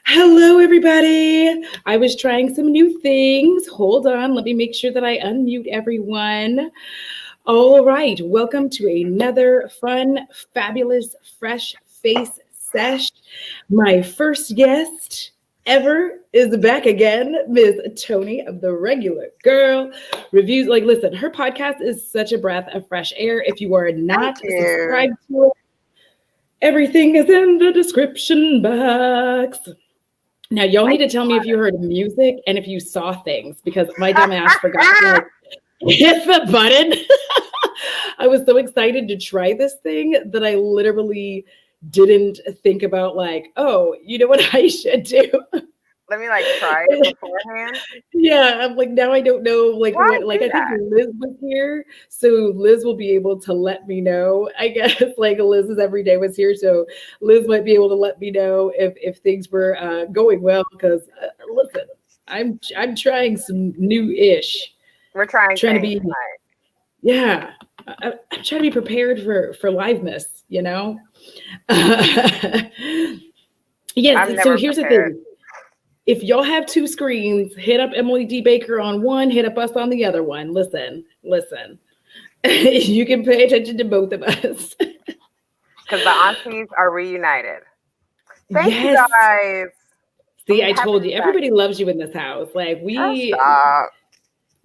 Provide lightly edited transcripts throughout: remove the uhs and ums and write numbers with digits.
Hello, everybody. I was trying some new things. Hold on. Let me make sure that I unmute everyone. All right. Welcome to another fun, fabulous, fresh face sesh. My first guest ever is back again, Miss Toni of The Regular Girl Reviews. Like, listen, her podcast is such a breath of fresh air. If you are not Thank you. subscribed to it, everything is in the description box. Now, y'all need to tell me if you heard music and if you saw things because my dumb ass forgot to like hit the button. I was so excited to try this thing that I literally didn't think about like, oh, you know what I should do? Let me try it beforehand. Yeah, I'm like now I don't know like Why what like do I think that? Liz was here, so Liz will be able to let me know. I guess like Liz's everyday was here, so Liz might be able to let me know if things were going well. Because listen, I'm trying some new ish, We're trying trying to things be tonight. yeah. I'm trying to be prepared for liveness, you know. I'm Yes. So never here's the prepared. thing. If y'all have two screens, hit up Emily D. Baker on one, hit up us on the other one. Listen. You can pay attention to both of us. Because the aunties are reunited. Thank you Yes. guys. See, I'm I happy to told be you, back. everybody loves you in this house. Like Oh, stop.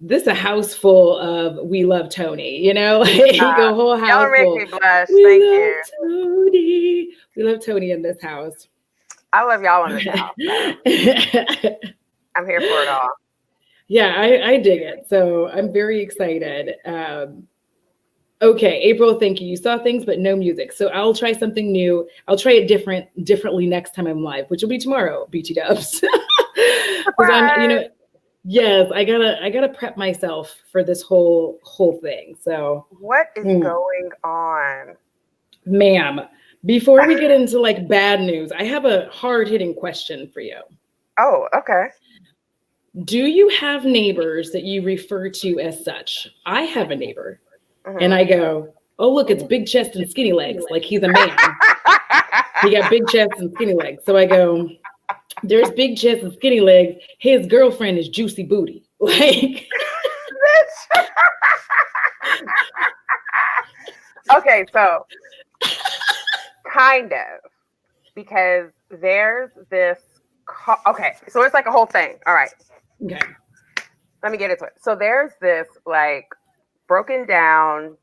this is a house full of we love Toni, you know, like a whole Y'all house are making full. me blush. We Thank love you. Toni. We love Toni in this house. I love y'all in this house. So I'm here for it all. Yeah, I dig it. So I'm very excited. Okay, April, thank you. You saw things, but no music. So I'll try something new. I'll try it differently next time I'm live, which will be tomorrow, BT dubs. Because Surprise! yes, I gotta prep myself for this whole thing. So, What is mm, going on? ma'am, before we get into like bad news, I have a hard-hitting question for you. Oh, okay. Do you have neighbors that you refer to as such? I have a neighbor and Hmm. I go, oh, look, it's big chest and skinny legs, like he's a man. He got big chest and skinny legs. So I go, there's big chest and skinny legs. His girlfriend is juicy booty. Like, Okay, so kind of. Because there's this okay, so it's like a whole thing. All right, okay. let me get into it. So there's this broken down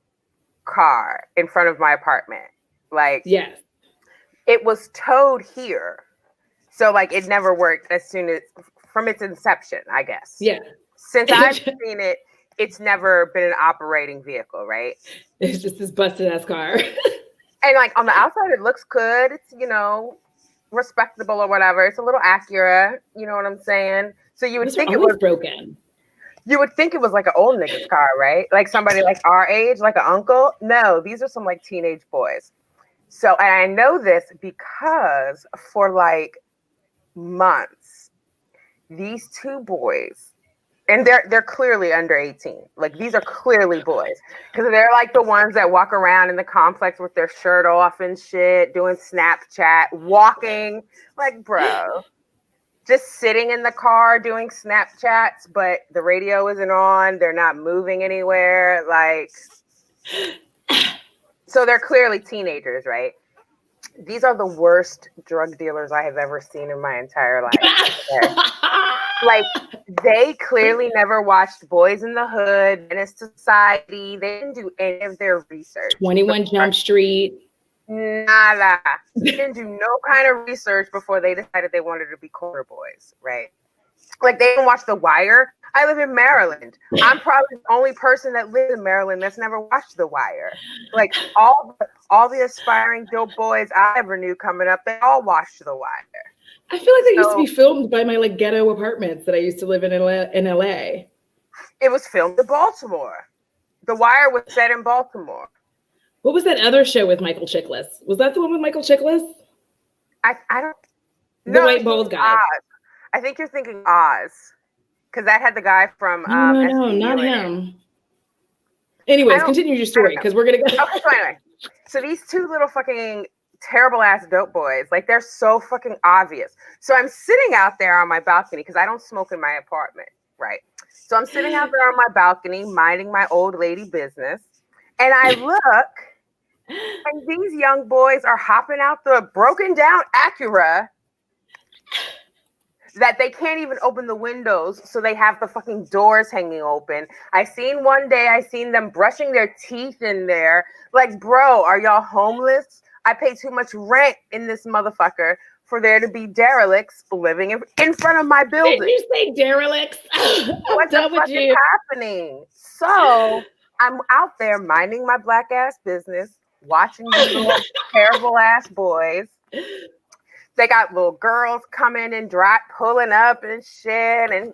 car in front of my apartment. Like Yes. it was towed here, so it never worked as soon as from its inception, I guess. Yeah. Since I've seen it, it's never been an operating vehicle, right? It's just this busted ass car. And on the outside it looks good. It's respectable or whatever. It's a little Acura, you know what I'm saying? So Those are always broken. you would think it was like an old nigga's car, right? Like somebody like our age, like an uncle. No, these are some teenage boys. So, and I know this because for months, these two boys, and they're clearly under 18. Like these are clearly boys because they're like the ones that walk around in the complex with their shirt off and shit, doing Snapchat, walking. Like, bro, just sitting in the car doing Snapchats, but the radio isn't on. They're not moving anywhere. So they're clearly teenagers, right? These are the worst drug dealers I have ever seen in my entire life. They clearly never watched Boys in the Hood, Menace to Society. They didn't do any of their research. 21 Jump Street. Nada. They didn't do no kind of research before they decided they wanted to be corner boys, right? They didn't watch The Wire. I live in Maryland. I'm probably the only person that lives in Maryland that's never watched The Wire. All the aspiring dope boys I ever knew coming up, they all watched The Wire. I feel like they used to be filmed by my ghetto apartments that I used to live in LA. It was filmed in Baltimore. The Wire was set in Baltimore. What was that other show with Michael Chiklis? Was that the one with Michael Chiklis? I don't. The white bald guy. Oz. I think you're thinking Oz, because that had the guy from. No, not him. Anyways, continue your story because we're gonna go. Okay, so anyway, so these two little fucking terrible ass dope boys. Like they're so fucking obvious. So I'm sitting out there on my balcony because I don't smoke in my apartment, right? So I'm sitting out there on my balcony minding my old lady business, and I look, and these young boys are hopping out the broken down Acura that they can't even open the windows, so they have the fucking doors hanging open. I seen them brushing their teeth in there. Like, bro, are y'all homeless? I pay too much rent in this motherfucker for there to be derelicts living in front of my building. Did you say derelicts? What the fuck is happening? So I'm out there minding my black ass business, watching these little terrible ass boys. They got little girls coming and pulling up and shit and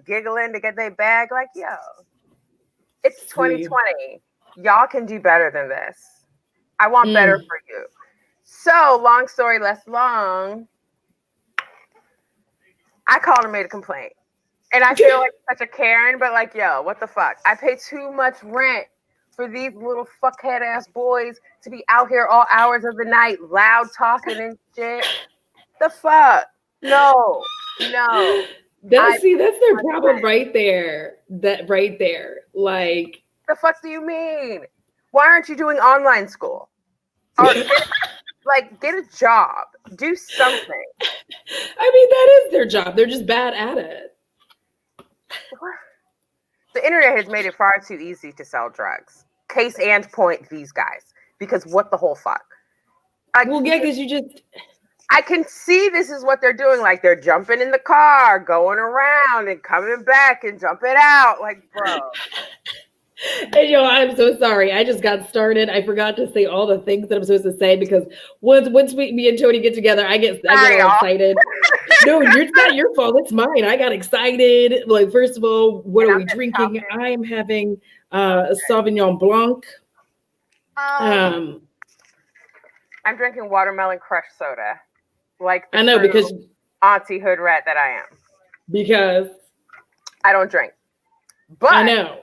giggling to get their bag. Like, yo, it's 2020. Y'all can do better than this. I want better for you. So, long story less long, I called and made a complaint. And I feel like such a Karen, but like, yo, what the fuck? I pay too much rent for these little fuckhead ass boys to be out here all hours of the night, loud talking and shit. The fuck? No. That's their problem right there. That right there. Like, the fuck do you mean? Why aren't you doing online school? Or get a job. Do something. I mean, that is their job. They're just bad at it. The internet has made it far too easy to sell drugs. Case and point, these guys. Because what the whole fuck? Because I can see this is what they're doing. Like, they're jumping in the car, going around and coming back and jumping out. Like, bro. And I'm so sorry. I just got started. I forgot to say all the things that I'm supposed to say because once me and Toni get together, I get all excited. No, it's not your fault. It's mine. I got excited. Like, first of all, what are we drinking? I am having a Sauvignon Blanc. I'm drinking watermelon crush soda. Like I know, because auntie hood rat that I am. Because I don't drink. But I know.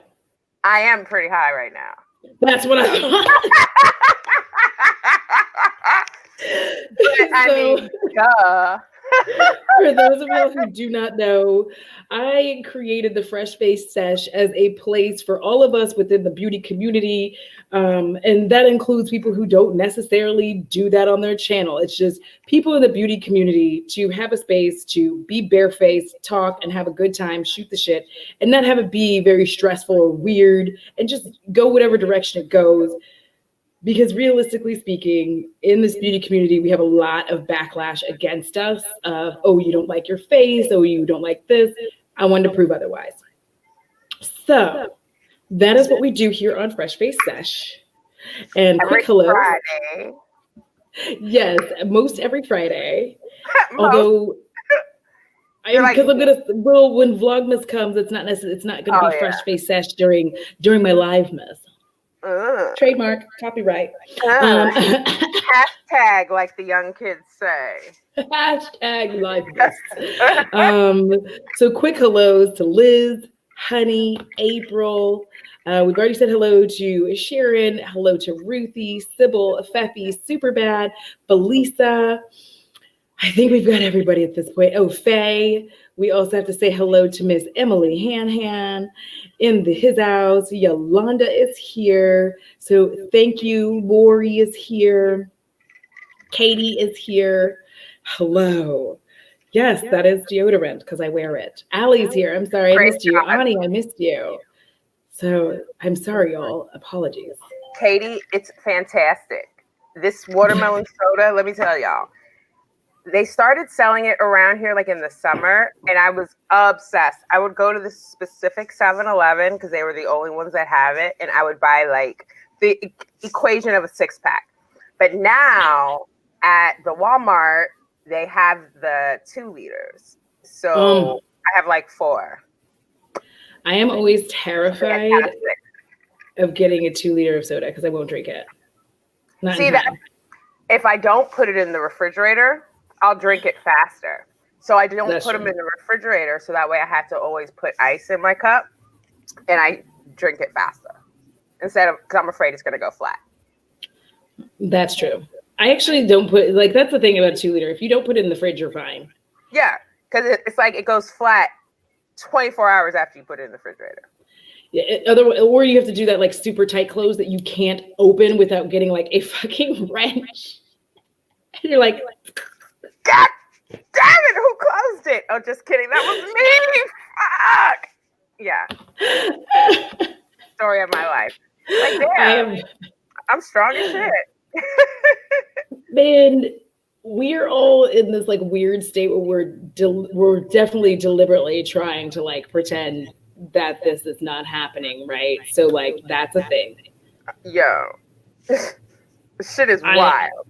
I am pretty high right now. That's what I thought. But, I mean, duh. For those of you who do not know, I created the Fresh Face Sesh as a place for all of us within the beauty community. And that includes people who don't necessarily do that on their channel. It's just people in the beauty community to have a space to be barefaced, talk, and have a good time, shoot the shit, and not have it be very stressful or weird, and just go whatever direction it goes. Because realistically speaking, in this beauty community, we have a lot of backlash against us of, oh, you don't like your face, oh, you don't like this. I wanted to prove otherwise. So that is what we do here on Fresh Face Sesh. And quick hello. Friday. Yes, most every Friday. Although, because when Vlogmas comes, it's not necessarily, it's not going to be Fresh Face Sesh during my livemas. Trademark, copyright. Hashtag, like the young kids say. Hashtag liveness. So quick hellos to Liz, Honey, April. We've already said hello to Sharon, hello to Ruthie, Sybil, Feffy, Superbad, Belisa. I think we've got everybody at this point. Oh, Faye. We also have to say hello to Miss Emily Han in his house. Yolanda is here. So thank you. Lori is here. Katie is here. Hello. Yes, that is deodorant because I wear it. Allie's here. I'm sorry I missed you. Ani, I missed you. So I'm sorry, y'all. Apologies. Katie, it's fantastic. This watermelon soda, let me tell y'all. They started selling it around here like in the summer, and I was obsessed. I would go to the specific 7-Eleven because they were the only ones that have it, and I would buy like the equation of a 6-pack. But now at the Walmart, they have the 2 liters. So I have like 4. I am always terrified of getting a 2 liter of soda because I won't drink it. See that? If I don't put it in the refrigerator, I'll drink it faster. So I don't put them in the refrigerator. So that way I have to always put ice in my cup and I drink it faster because I'm afraid it's going to go flat. That's true. I actually don't put, like, that's the thing about a 2 liter. If you don't put it in the fridge, you're fine. Yeah, because it's like it goes flat 24 hours after you put it in the refrigerator. Or you have to do that like super tight close that you can't open without getting like a fucking wrench. And you're like, God damn it, who closed it? Oh, just kidding. That was me. Fuck. Yeah. Story of my life. Like, damn. I'm strong as shit. Man, we're all in this like weird state where we're definitely deliberately trying to like pretend that this is not happening, right? So like that's a thing. Yo, this shit is wild.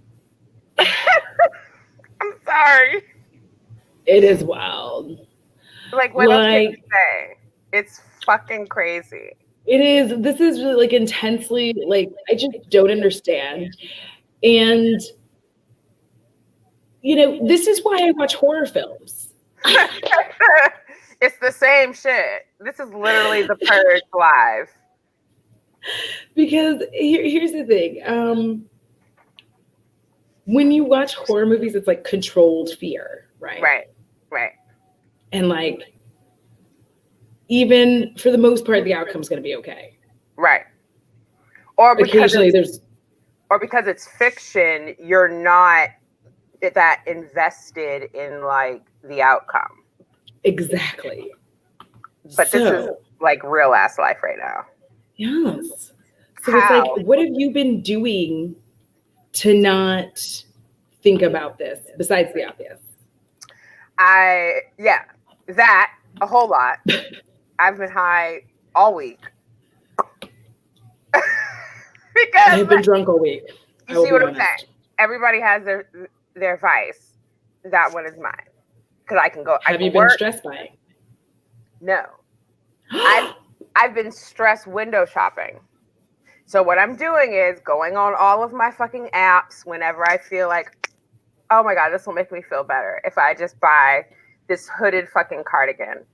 I'm sorry. It is wild. Like, what else can you say? It's fucking crazy. It is. This is really like intensely, like, I just don't understand. And, you know, this is why I watch horror films. It's the same shit. This is literally The Purge live. Because here's the thing. When you watch horror movies, it's like controlled fear, right? Right. And like, even for the most part, the outcome's going to be okay. Right. Or because occasionally it's fiction, you're not that invested in like the outcome. Exactly. But this is like real ass life right now. Yes. So it's like, what have you been doing to not think about this besides the obvious? That a whole lot. I've been high all week. Because I have been drunk all week. You see what I'm saying? Everybody has their vice. That one is mine. Because I can go. Have you been stressed by it? No. I've been stressed window shopping. So what I'm doing is going on all of my fucking apps whenever I feel like, oh my God, this will make me feel better if I just buy this hooded fucking cardigan.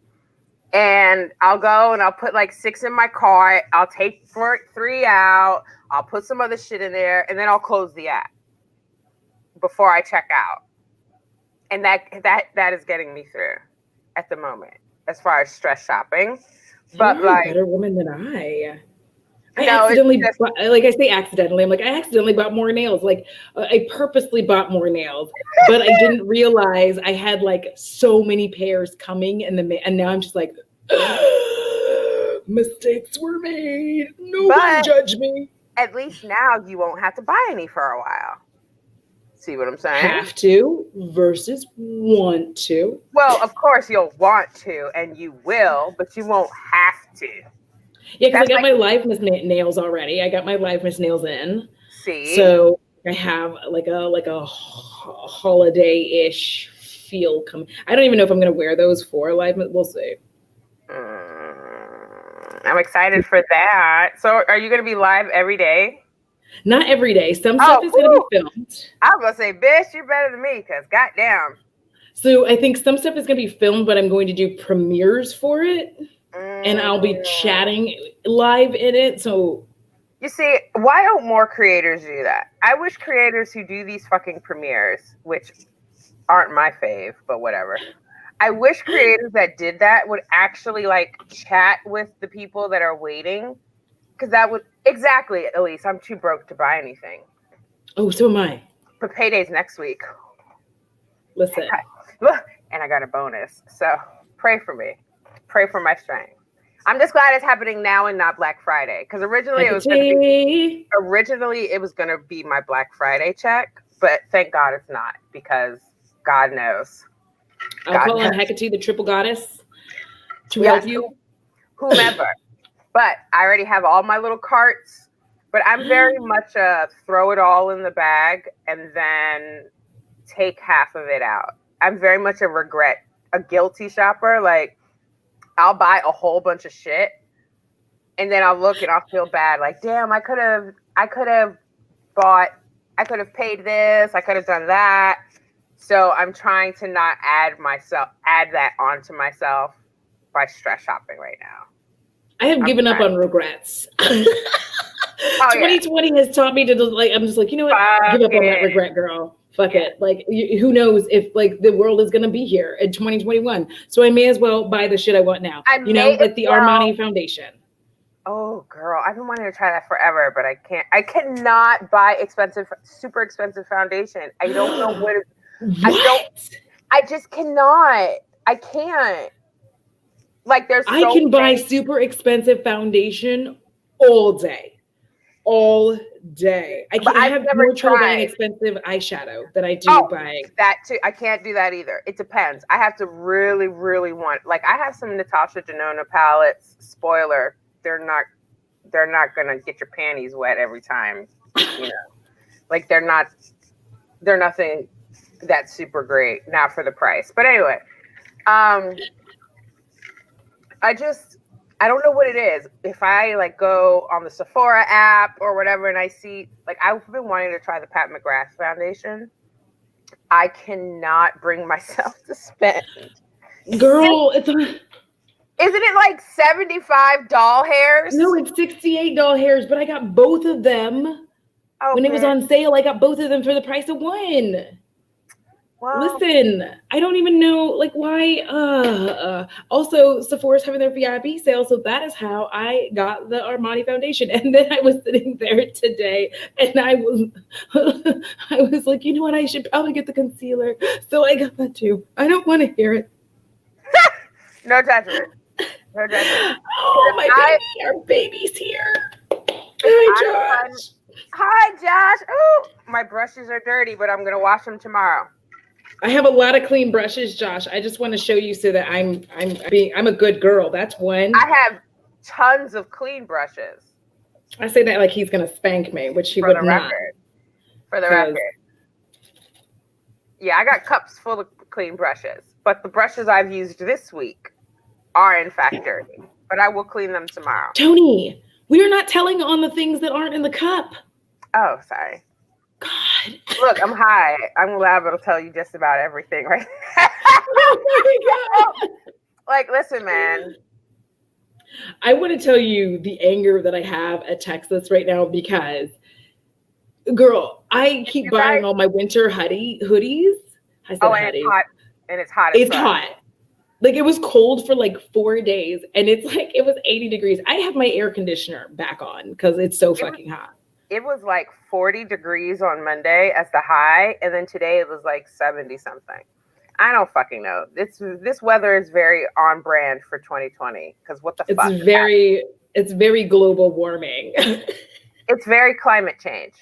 And I'll go and I'll put like 6 in my cart. I'll take 3 out. I'll put some other shit in there, and then I'll close the app before I check out. And that is getting me through at the moment as far as stress shopping. But you're like a better woman than I accidentally bought more nails. Like I purposely bought more nails, but I didn't realize I had like so many pairs coming, and now I'm just like, mistakes were made. Nobody judge me. At least now you won't have to buy any for a while. See what I'm saying? Have to versus want to. Well, of course you'll want to, and you will, but you won't have to. Yeah, because I got my liveness nails already. I got my liveness nails in. See? So I have like a holiday-ish feel coming. I don't even know if I'm going to wear those for liveness. We'll see. I'm excited for that. So are you going to be live every day? Not every day. Some stuff is going to be filmed. I was going to say, bitch, you're better than me because goddamn. So I think some stuff is going to be filmed, but I'm going to do premieres for it. And I'll be chatting live in it. So you see, why don't more creators do that? I wish creators who do these fucking premieres, which aren't my fave, but whatever. I wish creators that did that would actually like chat with the people that are waiting. Because that would exactly, Elise, I'm too broke to buy anything. Oh, so am I. But payday's next week. Listen. And I got a bonus. So pray for me. Pray for my strength. I'm just glad it's happening now and not Black Friday. Because originally it was gonna be my Black Friday check, but thank God it's not, because God knows. I'll call on Hecate, the triple goddess, to help you. Whomever. But I already have all my little carts. But I'm very much throw it all in the bag and then take half of it out. I'm very much a guilty shopper. Like, I'll buy a whole bunch of shit and then I'll look and I'll feel bad. Like, damn, I could have paid this. I could have done that. So I'm trying to not add that onto myself by stress shopping right now. I have given up on regrets. Oh, 2020 has taught me to like, I'm just like, you know what? Fuck Give up on that it. regret, girl. Fuck it. Like, who knows if like the world is gonna be here in 2021? So I may as well buy the shit I want now. I You know, may like the as well. Armani foundation. Oh, girl, I've been wanting to try that forever, but I can't. I cannot buy super expensive foundation. I don't know what. What? I just cannot. I can't. Like, there's I so can buy many. super expensive foundation all day. All day. I But I've have never more trouble buying tried. expensive eyeshadow than I do buying. That too. I can't do that either. It depends. I have to really, really want. Like, I have some Natasha Denona palettes. Spoiler: they're not gonna get your panties wet every time. You know, like they're nothing that's super great now for the price. But anyway, I don't know what it is. If I like go on the Sephora app or whatever and I see, like, I've been wanting to try the Pat McGrath foundation. I cannot bring myself to spend. Girl, Isn't it like 75 doll hairs? no, it's $68 hairs, but I got both of them when it was on sale. I got both of them for the price of one. Well, listen, I don't even know like why. Also, Sephora's having their VIP sale, so that is how I got the Armani foundation. And then I was sitting there today, and I was like, you know what? I should probably get the concealer. So I got that too. I don't want to hear it. No judgment. No judgment. Oh, baby, our baby's here. Hi, Josh. Hi, Josh. Oh, my brushes are dirty, but I'm gonna wash them tomorrow. I have a lot of clean brushes, Josh. I just want to show you so that I'm a good girl. That's one. I have tons of clean brushes. I say that like he's gonna spank me, which he would not. For the record. Yeah, I got cups full of clean brushes, but the brushes I've used this week are in fact dirty. But I will clean them tomorrow. Toni, we are not telling on the things that aren't in the cup. Oh, sorry. God. Look, I'm high. I'm liable to tell you just about everything right now. Oh my God. Like, listen, man. I want to tell you the anger that I have at Texas right now because, girl, I keep buying all my winter hoodies. I said hoodies. And it's hot. It's hot. Like, it was cold for like 4 days, and it's like it was 80 degrees. I have my air conditioner back on because it's so fucking hot. It was like 40 degrees on Monday as the high, and then today it was like 70 something. I don't fucking know. This weather is very on brand for 2020 because what the fuck? It's very global warming. It's very climate change.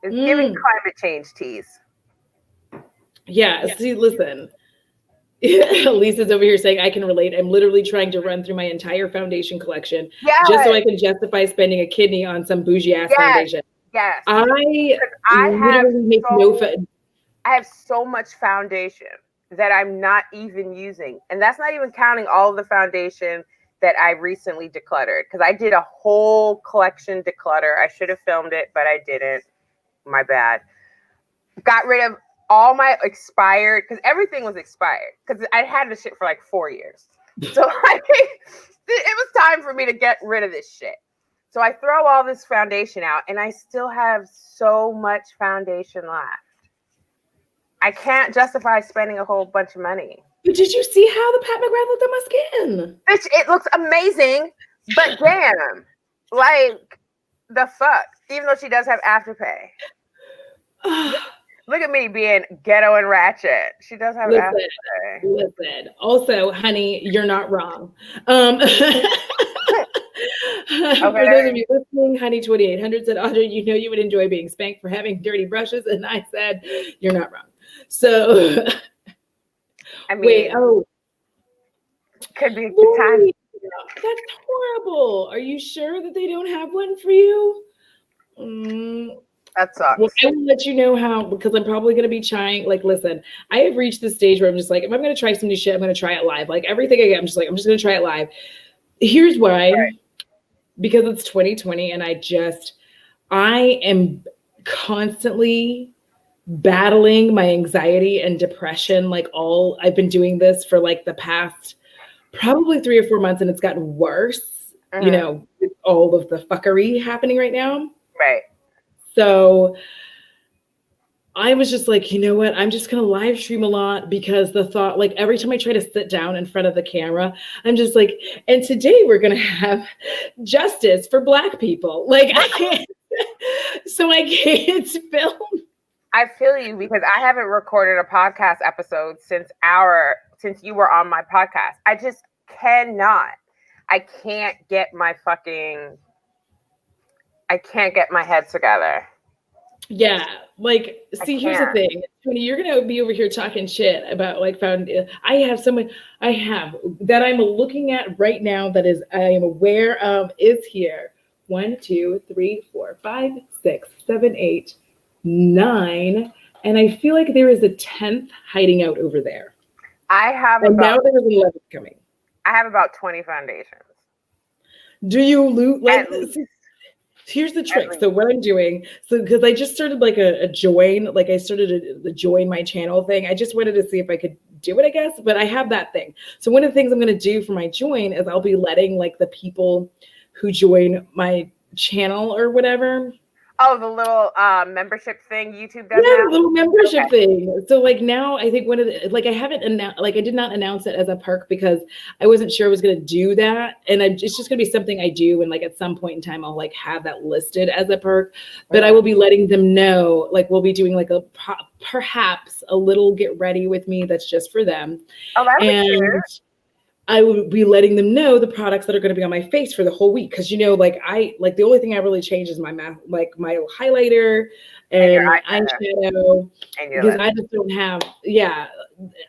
It's giving climate change teas. Yeah. See, listen. Lisa's over here saying I can relate. I'm literally trying to run through my entire foundation collection just so I can justify spending a kidney on some bougie ass foundation. Yes. I have so much foundation that I'm not even using. And that's not even counting all of the foundation that I recently decluttered. Because I did a whole collection declutter. I should have filmed it, but I didn't. My bad. Got rid of all my expired, because everything was expired. Because I had this shit for like 4 years. So it was time for me to get rid of this shit. So I throw all this foundation out, and I still have so much foundation left. I can't justify spending a whole bunch of money. But did you see how the Pat McGrath looked on my skin? Bitch, it looks amazing, but damn, like the fuck. Even though she does have Afterpay. Look at me being ghetto and ratchet. She does have Afterpay. Listen. Also, honey, you're not wrong. For those of you listening, Honey 2800 said, Audra, you know you would enjoy being spanked for having dirty brushes. And I said, you're not wrong. So, I mean, could be a good time. That's horrible. Are you sure that they don't have one for you? That sucks. Well, I will let you know how, because I'm probably going to be trying. Like, listen, I have reached the stage where I'm just like, if I'm going to try some new shit, I'm going to try it live. Like everything I get, I'm just going to try it live. Here's why. Right. Because it's 2020 and I am constantly battling my anxiety and depression. I've been doing this for like the past probably 3 or 4 months, and it's gotten worse you know, with all of the fuckery happening right now. Right. So I was just like, you know what? I'm just going to live stream a lot because the thought, like every time I try to sit down in front of the camera, I'm just like, and today we're going to have justice for Black people. Like, I can't, so I can't film. I feel you because I haven't recorded a podcast episode since you were on my podcast. I just cannot. I can't get my head together. Yeah, like, see, here's the thing, Toni, you're gonna be over here talking shit about like I have someone that I'm looking at right now that is I am aware of is here. 1, 2, 3, 4, 5, 6, 7, 8, 9, and I feel like there is a 10th hiding out over there. Now there is 11 coming. I have about 20 foundations. Do you loot like this? Here's the trick. So what I'm doing, because I just started like a join, like I started a join my channel thing. I just wanted to see if I could do it, I guess, but I have that thing. So one of the things I'm going to do for my join is I'll be letting like the people who join my channel or whatever. Oh, the little membership thing YouTube does. Yeah, the little membership thing. So like now I think one of the, like I haven't announced, like I did not announce it as a perk because I wasn't sure I was going to do that. And it's just going to be something I do. And like at some point in time, I'll like have that listed as a perk, but I will be letting them know, like we'll be doing like perhaps a little get ready with me. That's just for them. Oh, that'd be cute. I would be letting them know the products that are going to be on my face for the whole week. Cause you know, like the only thing I really change is my my highlighter and my eyeshadow because I just don't have,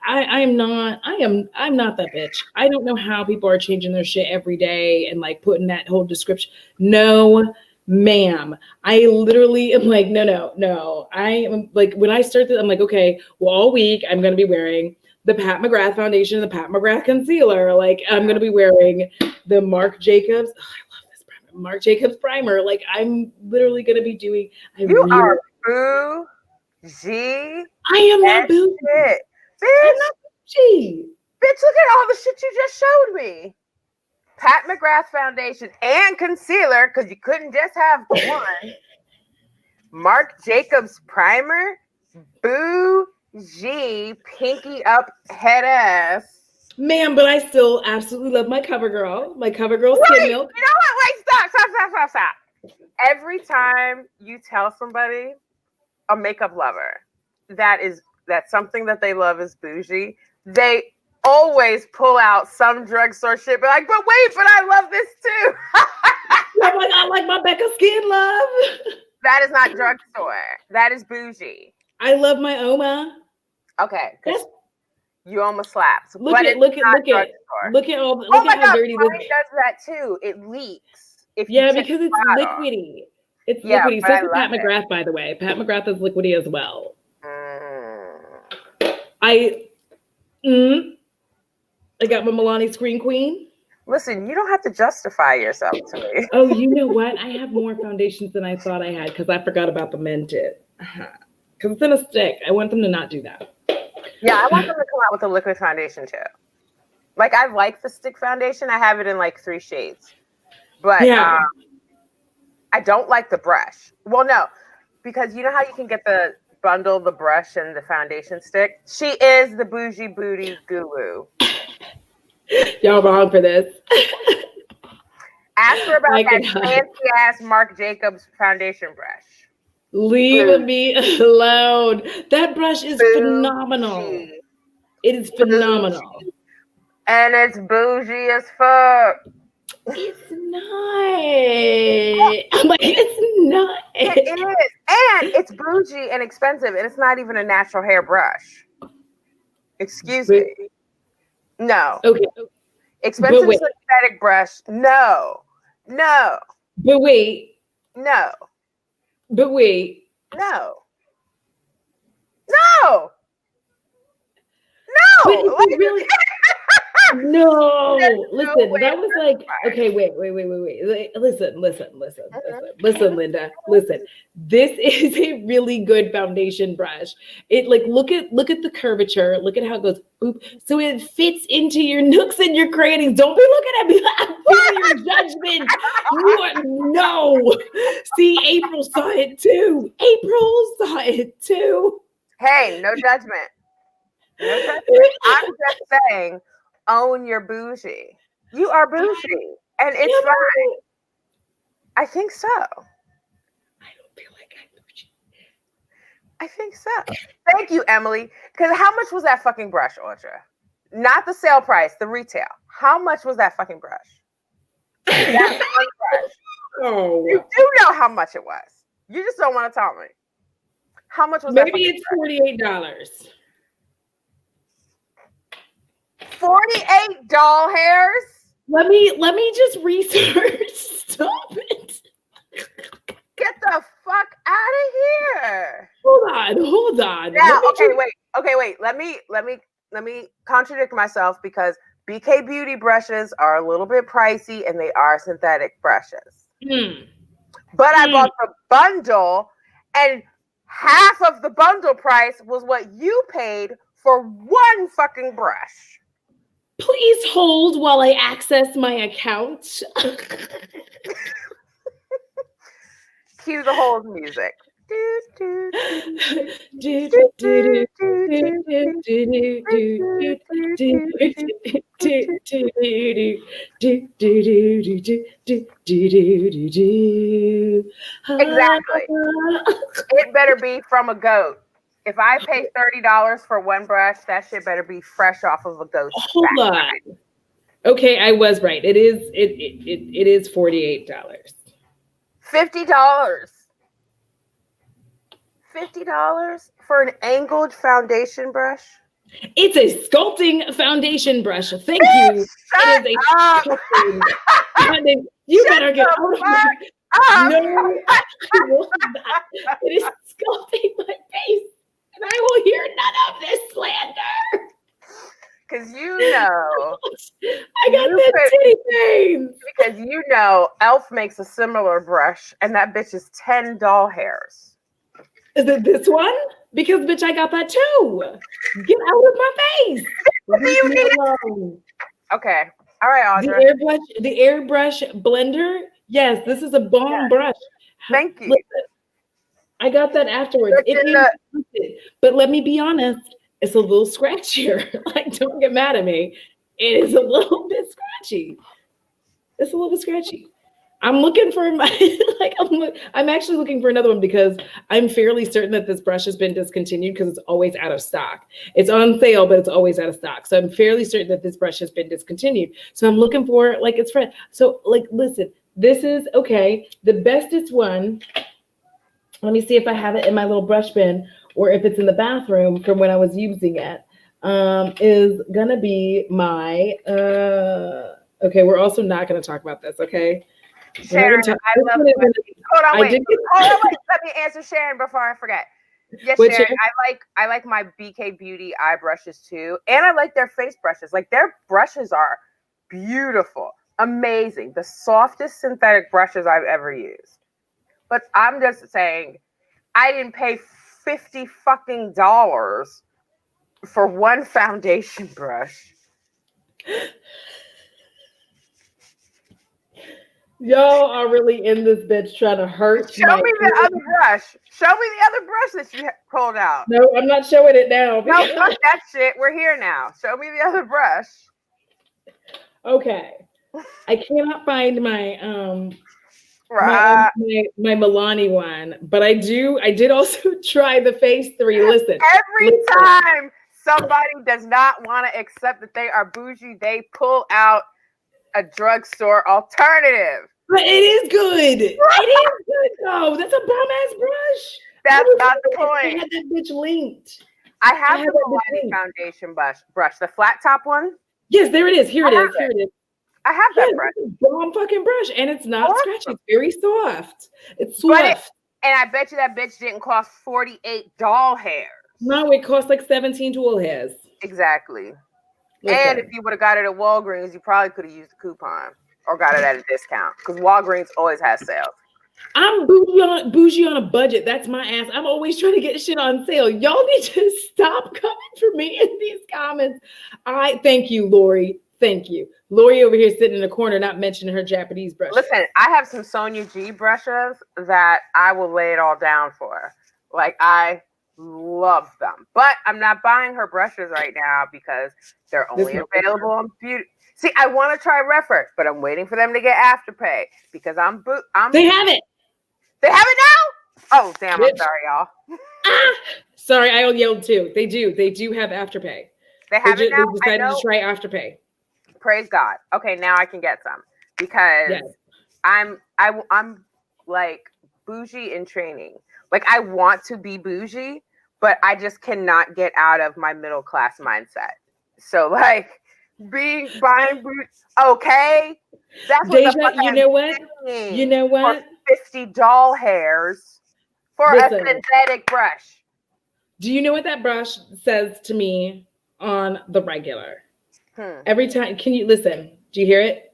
I'm not that bitch. I don't know how people are changing their shit every day and like putting that whole description. No, ma'am. I literally am like, no. I am like, when I started, I'm like, okay, well, all week I'm going to be wearing the Pat McGrath foundation, the Pat McGrath concealer. Like I'm going to be wearing the Marc Jacobs. Oh, I love this primer. Marc Jacobs primer. Like I'm literally going to be doing. Are bougie. I am not bougie. Bitch. I'm not bougie. Bitch, look at all the shit you just showed me. Pat McGrath foundation and concealer, because you couldn't just have the one. Marc Jacobs primer. Bougie, pinky up, head ass. Ma'am, but I still absolutely love my CoverGirl. My CoverGirl skin milk. You know what? Wait, stop. Every time you tell somebody a makeup lover that's something that they love is bougie, they always pull out some drugstore shit, be like, but I love this too. I like my Becca skin love. That is not drugstore. That is bougie. I love my UOMA. Okay, because UOMA slaps. Look at how dirty this does that too. It leaks. Because it's liquidy. It's liquidy. So is Pat McGrath, by the way. Pat McGrath is liquidy as well. I got my Milani Screen Queen. Listen, you don't have to justify yourself to me. Oh, you know what? I have more foundations than I thought I had because I forgot about the Mented. Because it's in a stick. I want them to not do that. Yeah, I want them to come out with a liquid foundation too. Like I like the stick foundation. I have it in like 3 shades. But I don't like the brush. Well, no, because you know how you can get the bundle, the brush, and the foundation stick? She is the bougie booty guru. Y'all wrong for this. Ask her about that fancy ass Marc Jacobs foundation brush. Leave me alone. That brush is phenomenal. It is phenomenal. And it's bougie as fuck. It's not. I'm like, it's not. It is. And it's bougie and expensive. And it's not even a natural hair brush. Excuse me. No. Okay. Expensive synthetic brush. No. But wait. No. But wait. No. But really, No, listen, that was like, okay, wait. Listen, Linda. Listen, this is a really good foundation brush. It like look at the curvature, look at how it goes, boop. So it fits into your nooks and your crannies. Don't be looking at me like I'm feeling your judgment. You are no. See, April saw it too. Hey, no judgment. No judgment. I'm just saying, own your bougie. You are bougie, and it's fine. I think so. I don't feel like I'm bougie. I think so. Thank you, Emily. Because how much was that fucking brush, Audra? Not the sale price, the retail. How much was that fucking brush? That one brush. Oh, you do know how much it was. You just don't want to tell me. How much was that? Maybe it's $48. 48 doll hairs? Let me just research. Stop it. Get the fuck out of here. Hold on. Now, okay, wait. Let me contradict myself because BK Beauty brushes are a little bit pricey and they are synthetic brushes. But I bought the bundle, and half of the bundle price was what you paid for one fucking brush. Please hold while I access my account. Cue the hold music. Exactly. It better be from a goat. If I pay $30 for one brush, that shit better be fresh off of a goat's Hold on. Okay, I was right. It is $48. $50. $50 for an angled foundation brush? It's a sculpting foundation brush. Thank you. Shut up. You better get out of my No, I will not. It is sculpting my face, and I will hear none of this slander. Because you know, I got that titty veins. Because you know, Elf makes a similar brush, and that bitch is 10 doll hairs. Is it this one? Because bitch, I got that too. Get out of my face. Leave me alone. Okay. All right, Audra. The airbrush blender. Yes, this is a bomb brush. Thank you. Listen, I got that afterwards. But let me be honest, it's a little scratchier. Like, don't get mad at me. It is a little bit scratchy. It's a little bit scratchy. I'm looking for I'm actually looking for another one because I'm fairly certain that this brush has been discontinued because it's always out of stock. It's on sale, but it's always out of stock. So I'm fairly certain that this brush has been discontinued. So I'm looking for its friend. So listen, this is okay. The bestest one. Let me see if I have it in my little brush bin or if it's in the bathroom from when I was using it. Is gonna be my. Okay, we're also not gonna talk about this. Okay. Sharon, I love it. Hold on, wait. Let me answer Sharon before I forget. Yes, Sharon, I like my BK Beauty eye brushes too. And I like their face brushes. Like, their brushes are beautiful, amazing. The softest synthetic brushes I've ever used. But I'm just saying, I didn't pay $50 fucking for one foundation brush. Y'all are really in this bitch trying to hurt. Show me the other brush. Show me the other brush that you pulled out. No, I'm not showing it now. No, fuck that shit. We're here now. Show me the other brush. Okay. I cannot find my my Milani one, but I did also try the Phase 3. Listen. Every time somebody does not want to accept that they are bougie, they pull out a drugstore alternative. But it is good. It is good though. That's a bomb ass brush. That's not the point. I had that bitch linked. I have the Milani foundation brush, the flat top one. Yes, there it is. Here it is. I have that brush. It's a bomb fucking brush, and it's not scratchy. It's very soft. It's soft. And I bet you that bitch didn't cost 48 doll hairs. No, it cost like 17 doll hairs. Exactly. And if you would have got it at Walgreens, you probably could have used a coupon or got it at a discount because Walgreens always has sales. I'm bougie on a budget. That's my ass. I'm always trying to get shit on sale. Y'all need to stop coming for me in these comments. I thank you, Lori. Thank you. Lori over here sitting in a corner, not mentioning her Japanese brushes. Listen, I have some Sonia G brushes that I will lay it all down for. Like, I love them. But I'm not buying her brushes right now because they're only available on Beauty. See, I want to try Refer, but I'm waiting for them to get Afterpay because They have it. They have it now? Oh, damn. I'm sorry, y'all. Sorry, I yelled too. They do have Afterpay. They have it now? They decided to try Afterpay. Praise God. Okay, now I can get some because I'm like bougie in training. Like, I want to be bougie, but I just cannot get out of my middle class mindset. So, like, buying bougie, okay, that's what Deja, you know what? 50 doll hairs for a synthetic brush. Do you know what that brush says to me on the regular? Every time, can you listen? Do you hear it?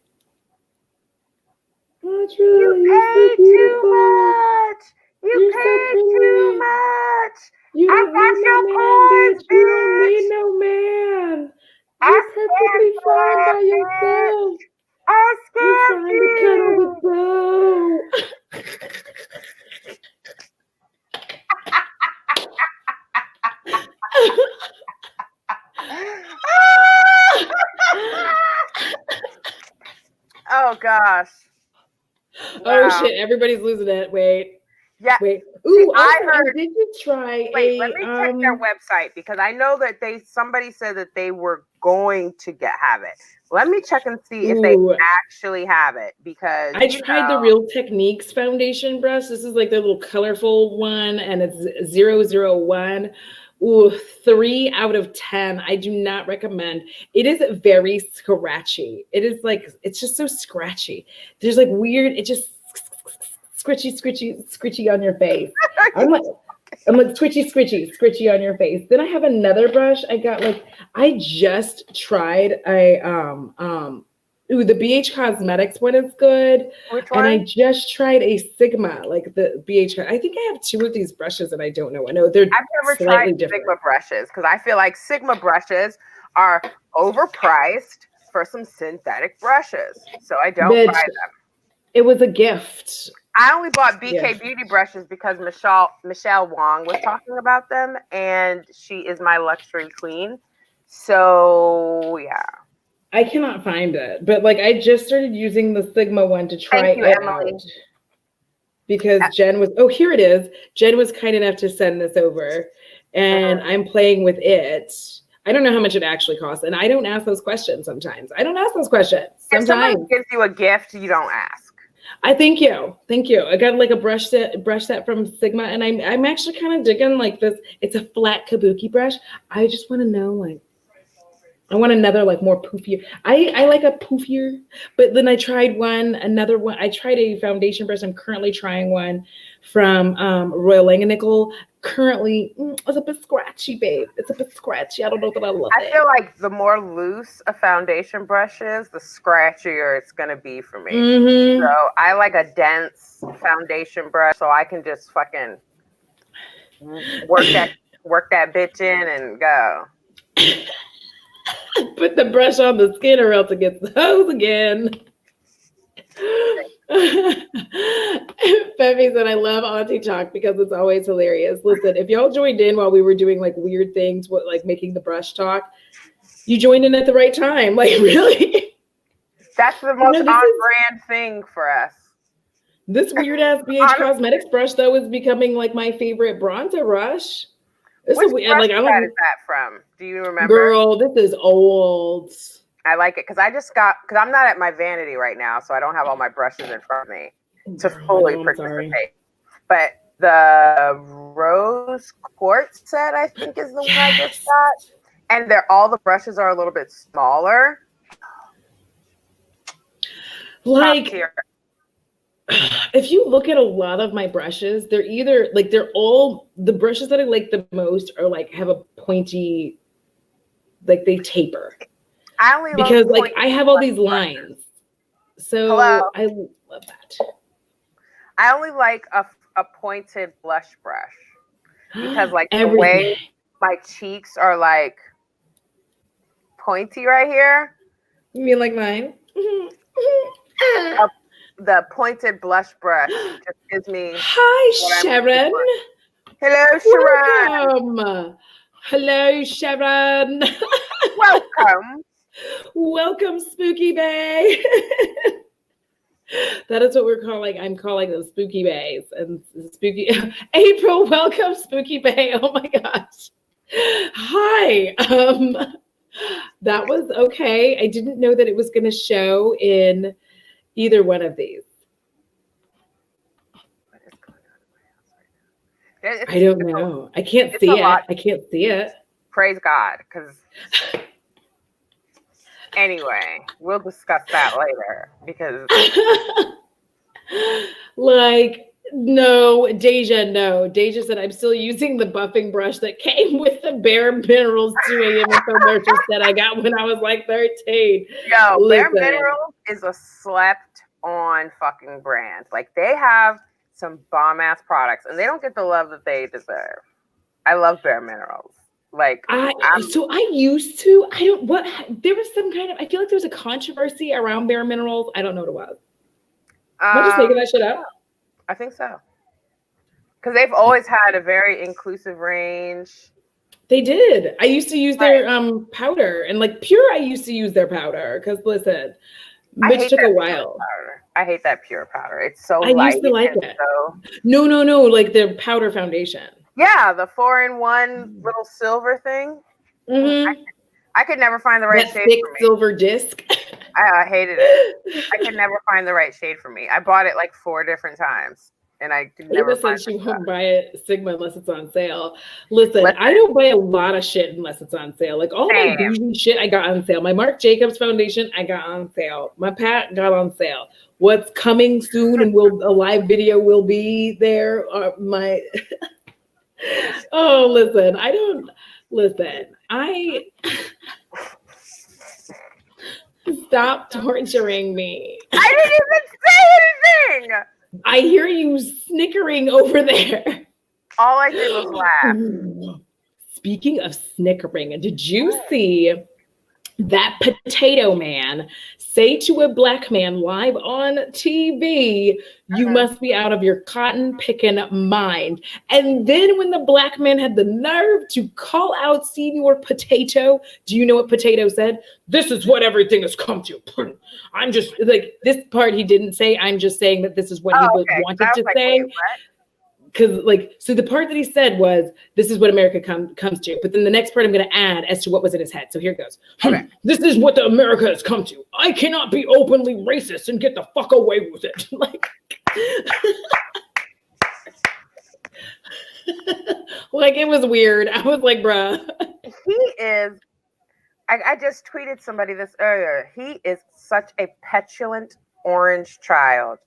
Audra, you pay too much. You pay too much. I got your coins, bitch. You don't need no man. You're perfectly fine by yourself. I You're fine to cuddle with Bo. Oh gosh. Wow. Oh shit, everybody's losing it. Wait. Yeah. Wait. Ooh, I heard. Did you try let me check their website because I know that somebody said that they were going to have it. Let me check and see if they actually have it because I tried the Real Techniques foundation brush. This is like their little colorful one, and it's 001. Ooh, 3 out of 10. I do not recommend. It is very scratchy. It is like, it's just so scratchy. There's like weird, it just scritchy on your face. I'm like twitchy, scritchy on your face. Then I have another brush. I just tried the BH Cosmetics one is good. Which one? And I just tried a Sigma, like the BH. I think I have 2 of these brushes and I don't know. I know they're I've never tried different. Sigma brushes because I feel like Sigma brushes are overpriced for some synthetic brushes. So I don't buy them. It was a gift. I only bought BK Beauty brushes because Michelle Wong was talking about them and she is my luxury queen. So yeah. I cannot find it, but like I just started using the Sigma one to try it out because Jen was, here it is. Jen was kind enough to send this over and I'm playing with it. I don't know how much it actually costs. And I don't ask those questions sometimes. Sometimes. If somebody gives you a gift, you don't ask. I thank you. I got like a brush set from Sigma and I'm actually kind of digging like this. It's a flat kabuki brush. I just want to know like, I want another like more poofier. I like a poofier, but then I tried another one. I tried a foundation brush. I'm currently trying one from Royal Langanickle. Currently, it's a bit scratchy, babe. It's a bit scratchy. I don't know that I love it. I feel like the more loose a foundation brush is, the scratchier it's gonna be for me. Mm-hmm. So I like a dense foundation brush so I can just fucking work that bitch in and go. Put the brush on the skin or else it gets the hose again. Pepe said, I love Auntie Talk because it's always hilarious. Listen, if y'all joined in while we were doing like weird things, like making the brush talk, you joined in at the right time. Like, really? That's the most on-brand thing for us. This weird-ass BH Cosmetics brush, though, is becoming like my favorite bronzer brush. Which brush is that from? Do you remember? Girl, this is old. I like it because I'm not at my vanity right now, so I don't have all my brushes in front of me to fully participate. But the rose quartz set, I think, is the one I just got. And all the brushes are a little bit smaller. Like, if you look at a lot of my brushes, they're either like the brushes that I like the most are like have a pointy, like they taper. I only because love like I have all these lines. So Hello. I love that. I only like a pointed blush brush because like the Everything. way my cheeks are like pointy right here. You mean like mine? The pointed blush brush just gives me. Hi, Sharon. Hello, Sharon. Welcome. Hello, Sharon. Welcome. Welcome, Spooky Bay. That is what we're calling. I'm calling them Spooky Bays and Spooky April. Welcome, Spooky Bay. Oh my gosh. Hi. That was okay. I didn't know that it was going to show in either one of these. What is going on in my house right now? I don't know. I can't see it. I can't see it. Praise God, because anyway, we'll discuss that later because like no, Deja said I'm still using the buffing brush that came with the Bare Minerals 2 a.m. infomercial that I got when I was like 13. Yo, Bare Minerals is a slept on fucking brand. Like they have some bomb ass products and they don't get the love that they deserve. I love Bare Minerals. Like I used to, there was some kind of, I feel like there was a controversy around Bare Minerals. I don't know what it was. Am I just making that shit up? I think so. Because they've always had a very inclusive range. They did. I used to use their powder, and like Pure, I used to use their powder because listen, which took a while. I hate that Pure powder. It's so I light. used to like it. So... No, like the powder foundation. Yeah, the 4-in-1 little silver thing. Mm-hmm. I could never find the right shade thick for me. Silver disc. I hated it. I could never find the right shade for me. I bought it like 4 different times, and I could never find it. She won't buy it Sigma unless it's on sale. Listen, I don't buy a lot of shit unless it's on sale. Like all my bougie shit, I got on sale. My Marc Jacobs foundation, I got on sale. My Pat got on sale. What's coming soon and a live video will be there. My listen, I stop torturing me. I didn't even say anything. I hear you snickering over there. All I did was laugh. Ooh. Speaking of snickering, did you see that potato man say to a black man live on TV, you must be out of your cotton picking mind? And then when the black man had the nerve to call out Senior Potato, do you know what Potato said? This is what everything has come to. I'm just like, this part he didn't say. I'm just saying that this is what he wanted to say. Because so the part that he said was, this is what America comes to. But then the next part I'm going to add as to what was in his head. So here it goes. Okay. This is what America has come to. I cannot be openly racist and get the fuck away with it. Like it was weird. I was like, bruh. He is, I just tweeted somebody this earlier. He is such a petulant orange child.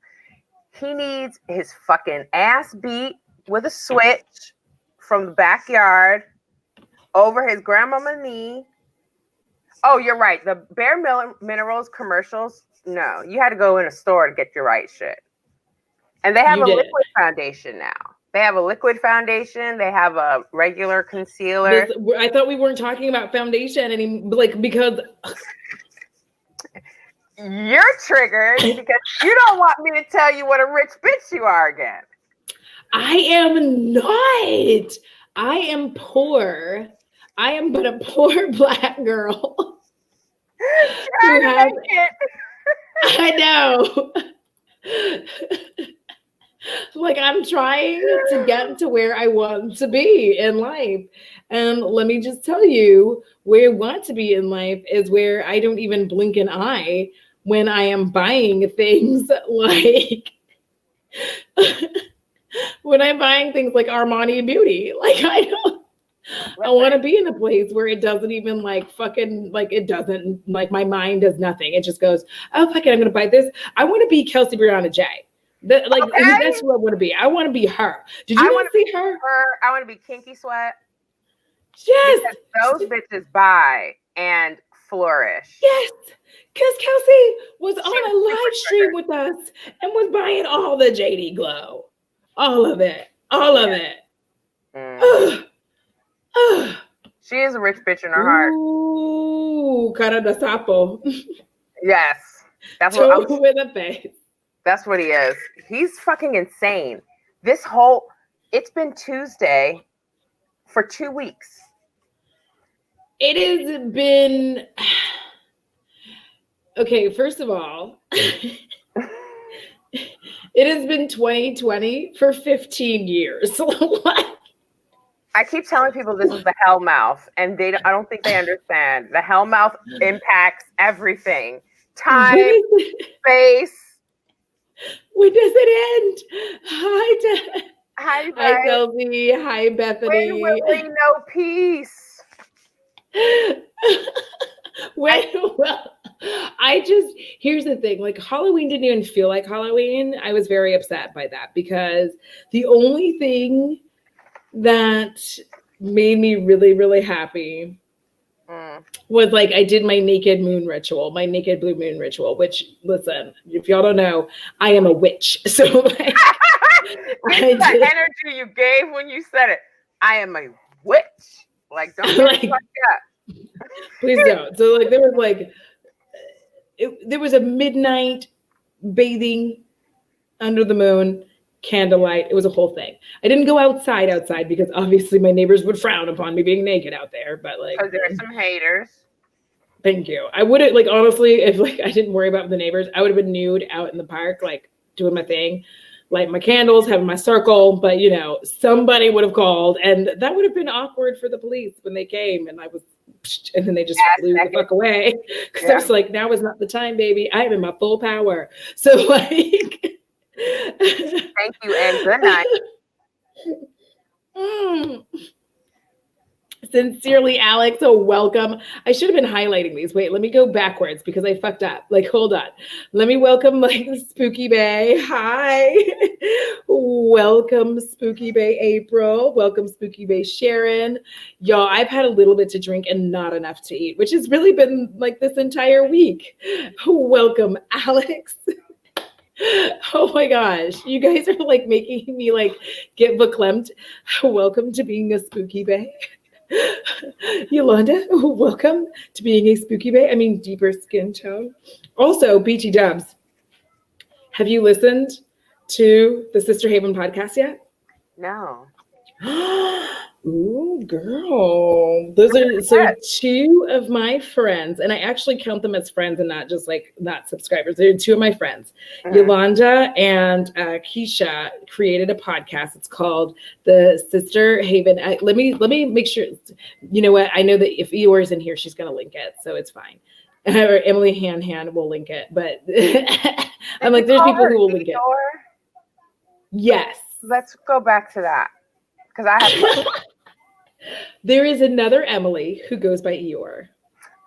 He needs his fucking ass beat with a switch from the backyard over his grandmama's knee. Oh, you're right. The Bare Minerals commercials, no. You had to go in a store to get your right shit. And they have a liquid foundation now. They have a liquid foundation. They have a regular concealer. I thought we weren't talking about foundation anymore, because... You're triggered because you don't want me to tell you what a rich bitch you are again. I am not. I am poor. I am but a poor black girl. I know. Like I'm trying to get to where I want to be in life. And let me just tell you, where I want to be in life is where I don't even blink an eye when I am buying things like when I'm buying things like Armani Beauty. Like I want to be in a place where it doesn't even it doesn't my mind does nothing. It just goes, oh fuck it, I'm gonna buy this. I want to be Kelsey Brianna J. That's what I want to be. I want to be her. Did you want to see her? I want to be Kinky Sweat. Yes. Because those bitches buy and flourish. Yes, because Kelsey was on a live stream with us and was buying all the JD Glow. All of it. All of it. She is a rich bitch in her heart. Ooh, cara de sapo. Yes. That's what with a face. That's what he is. He's fucking insane. It's been Tuesday for 2 weeks. It has been, okay, first of all, it has been 2020 for 15 years. I keep telling people this is the hell mouth, and I don't think they understand. The hell mouth impacts everything. Time, space. When does it end? Hi, Kelsey. Hi, Bethany. When will we know peace? Here's the thing, like Halloween didn't even feel like Halloween. I was very upset by that because the only thing that made me really, really happy was like I did my naked moon ritual, my naked blue moon ritual, which, listen, if y'all don't know, I am a witch. So like, the energy you gave when you said it. I am a witch. Like, don't get like that. Please don't. So like there was a midnight bathing under the moon, candlelight. It was a whole thing. I didn't go outside because obviously my neighbors would frown upon me being naked out there. But like, because there are some haters. Thank you. I would have, like, honestly, if like I didn't worry about the neighbors, I would have been nude out in the park, like doing my thing, light my candles, having my circle. But you know, somebody would have called, and that would have been awkward for the police when they came, and then they just flew the fuck away because I was like, now is not the time, baby. I am in my full power. So like, thank you and good night. Sincerely, Alex. So welcome. I should have been highlighting these. Wait, let me go backwards because I fucked up. Like, hold on. Let me welcome like Spooky Bay. Hi. Welcome, Spooky Bay April. Welcome, Spooky Bay Sharon. Y'all, I've had a little bit to drink and not enough to eat, which has really been like this entire week. Welcome, Alex. Oh my gosh, you guys are like making me like get verklempt. Welcome to being a Spooky Bay. Yolanda, welcome to being a Spooky Bay. I mean, deeper skin tone. Also, BT Dubs, have you listened to the Sister Haven podcast yet? No. Ooh, girl. Those are so two of my friends, and I actually count them as friends and not just like not subscribers. They're two of my friends. Yolanda and Keisha created a podcast. It's called the Sister Haven. Let me make sure. You know what? I know that if Eeyore's in here, she's gonna link it, so it's fine. Or Emily Han will link it, but I'm like, there's people who will link it. Yes. Let's go back to that. Because I have there is another Emily who goes by Eeyore.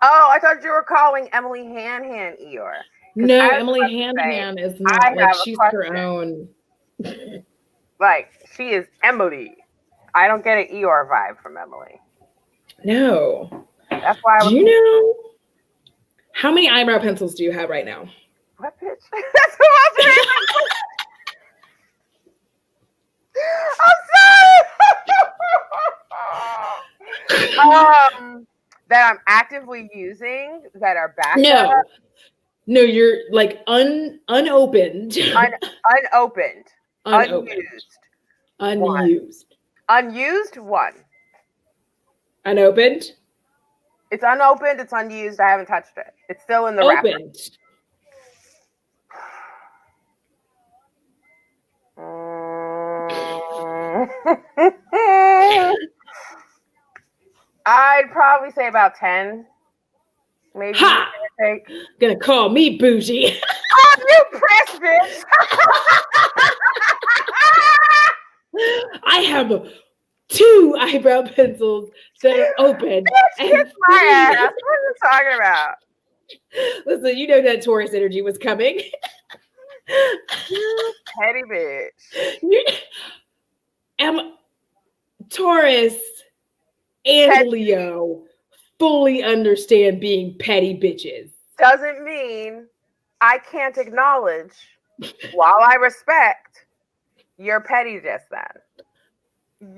Oh, I thought you were calling Emily Han Eeyore. No, Emily Han is not like she's her own. Like she is Emily. I don't get an Eeyore vibe from Emily. No. That's why. Do you know how many eyebrow pencils do you have right now? What bitch? That's who I'm saying. That I'm actively using that are back. No, you're like unopened. Unopened. Unused one. Unopened. It's unopened. It's unused. I haven't touched it. It's still in the wrapper. I'd probably say about 10. Maybe. Ha! Gonna call me bougie. Oh, you press bitch. I have 2 eyebrow pencils that are open. Kiss my ass. What are you talking about? Listen, you know that Taurus energy was coming. You petty bitch. I'm Taurus and Leo fully understand being petty bitches. Doesn't mean I can't acknowledge, while I respect your pettiness, then.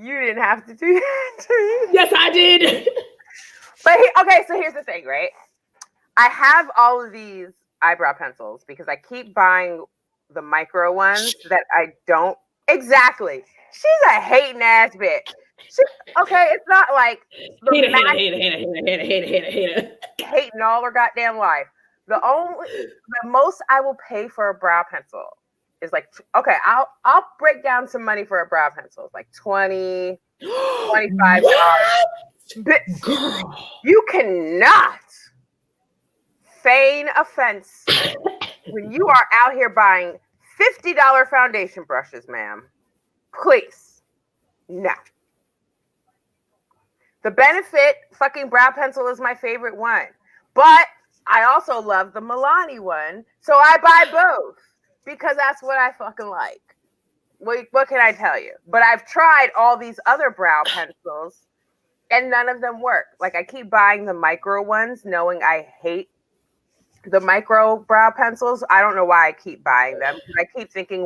You didn't have to do that to me. Yes, I did. But okay, so here's the thing, right? I have all of these eyebrow pencils because I keep buying the micro ones that I don't. Exactly. She's a hating ass bitch. Okay, it's not like hating all her goddamn life. The most I will pay for a brow pencil is like, okay, I'll break down some money for a brow pencil. It's like $20, $25. Girl, You cannot feign offense when you are out here buying $50 foundation brushes, ma'am. Please. No. The Benefit fucking brow pencil is my favorite one. But I also love the Milani one. So I buy both because that's what I fucking like. What can I tell you? But I've tried all these other brow pencils and none of them work. Like, I keep buying the micro ones knowing I hate the micro brow pencils. I don't know why I keep buying them. I keep thinking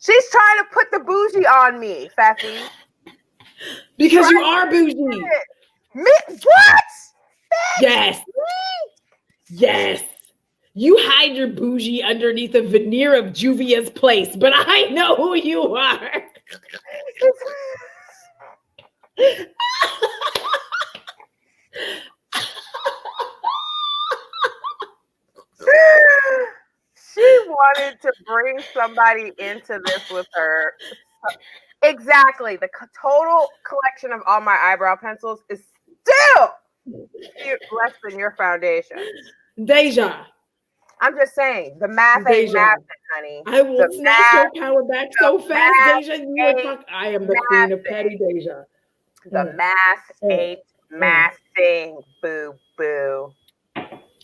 she's trying to put the bougie on me, Faffy. Because you are bougie. What? Yes. Yes. You hide your bougie underneath a veneer of Juvia's place, but I know who you are. She wanted to bring somebody into this with her. Exactly. The total collection of all my eyebrow pencils is still less than your foundation. Deja. I'm just saying, the math ain't math, honey. I will snatch your power back so fast, Deja. I am the queen of petty, Deja. The math ain't mathing, boo boo.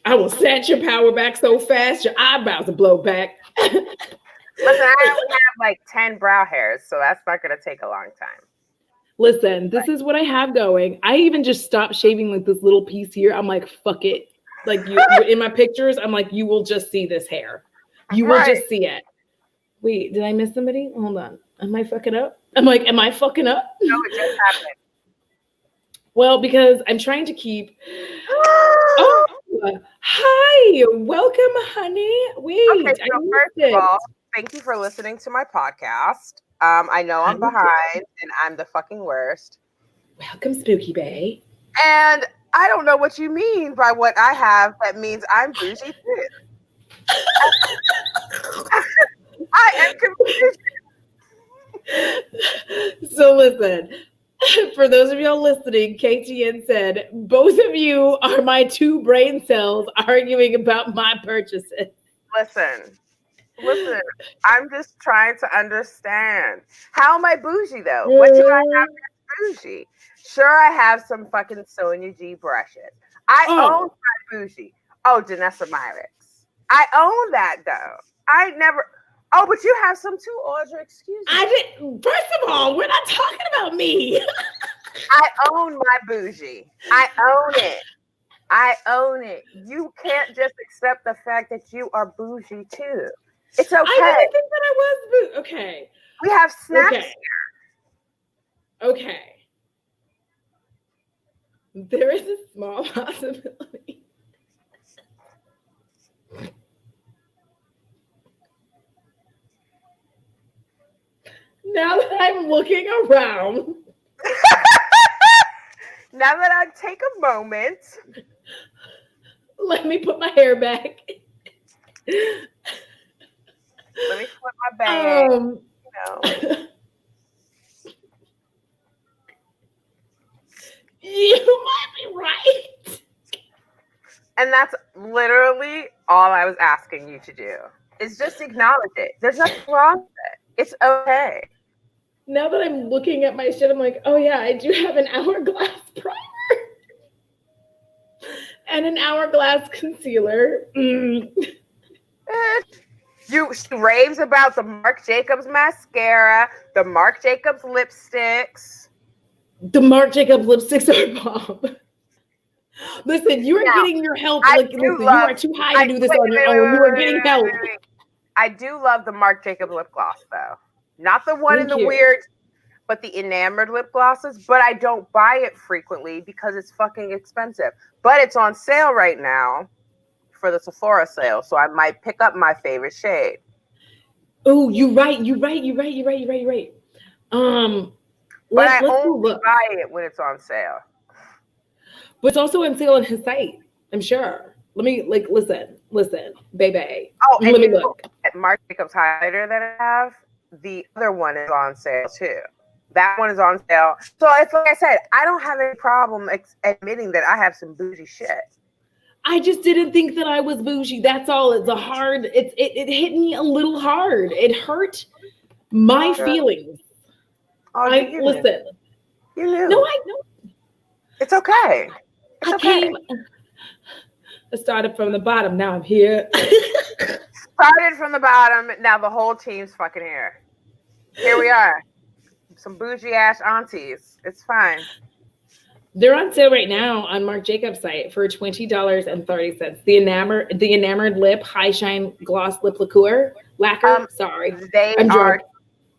I will snatch your power back so fast, your eyebrows will blow back. Listen, I only have like 10 brow hairs, so that's not going to take a long time. Listen, this is what I have going. I even just stopped shaving like this little piece here. I'm like, fuck it. Like, in my pictures, I'm like, you will just see this hair. You will just see it. Wait, did I miss somebody? Hold on. Am I fucking up? I'm like, am I fucking up? No, it just happened. Well, because I'm trying to keep... Oh, hi. Welcome, honey. Wait, okay, so first of all, thank you for listening to my podcast. I know I'm behind and I'm the fucking worst. Welcome, Spooky Bay. And I don't know what you mean by what I have that means I'm bougie too. I am confused. So listen, for those of y'all listening, KTN said, both of you are my two brain cells arguing about my purchases. Listen, I'm just trying to understand. How am I bougie though? What do I have that's bougie? Sure, I have some fucking Sonia G brushes. I own my bougie. Oh, Janessa Myrix. I own that though. I never. Oh, but you have some too, Audra. Excuse me. I did. First of all, we're not talking about me. I own my bougie. I own it. I own it. You can't just accept the fact that you are bougie too. It's okay. I didn't think that I was bougie. Okay. We have snacks here. Okay. There is a small possibility. Now that I'm looking around. Now that I take a moment. Let me put my hair back. Let me flip my bag. You might be right. And that's literally all I was asking you to do. Is just acknowledge it. There's nothing wrong with it. It's okay. Now that I'm looking at my shit, I'm like, oh yeah, I do have an Hourglass primer. And an Hourglass concealer. She raves about the Marc Jacobs mascara, the Marc Jacobs lipsticks. The Marc Jacobs lipsticks are bomb. Listen, you are Now, getting your help. I Like, do listen, you love. are too high to do this on your own. You are getting help. I do love the Marc Jacobs lip gloss though. Not the one in Thank the you. weird, but the enamored lip glosses. But I don't buy it frequently because it's fucking expensive. But it's on sale right now for the Sephora sale, so I might pick up my favorite shade. Oh, you're right. But I Let's go only look. buy it when it's on sale. But it's also on sale on his site, I'm sure. Let me listen, baby. Oh, and Let me look. At Marc Jacobs highlighter that I have, the other one is on sale too. That one is on sale. So it's like I said, I don't have any problem admitting that I have some bougie shit. I just didn't think that I was bougie. That's all. It hit me a little hard. It hurt my feelings. Oh, listen. You knew. No, I know. It's okay. It's okay. I started from the bottom. Now I'm here. Started from the bottom. Now the whole team's fucking here. Here we are. Some bougie ass aunties. It's fine. They're on sale right now on Marc Jacobs' site for $20.30. The enamored lip high shine gloss lip lacquer. Sorry, they are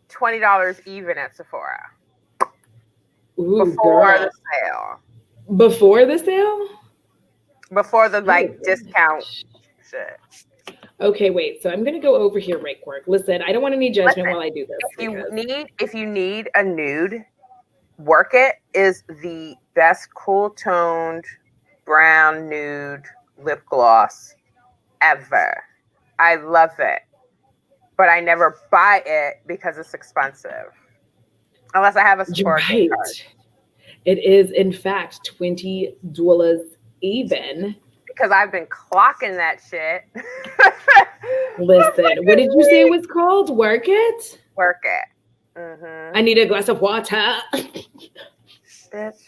$20 even at Sephora. Ooh, before girl. the sale. Before the sale? Before the discount shit. Okay, wait. So I'm gonna go over here right quick. Listen, I don't want any judgment while I do this. If you need a nude, Work It is the best cool toned brown nude lip gloss ever. I love it, but I never buy it because it's expensive. Unless I have a Sephora card. It is in fact $20 even. Because I've been clocking that shit. Listen, what did you say it was called? Work It? Work It. Mm-hmm. I need a glass of water. Bitch.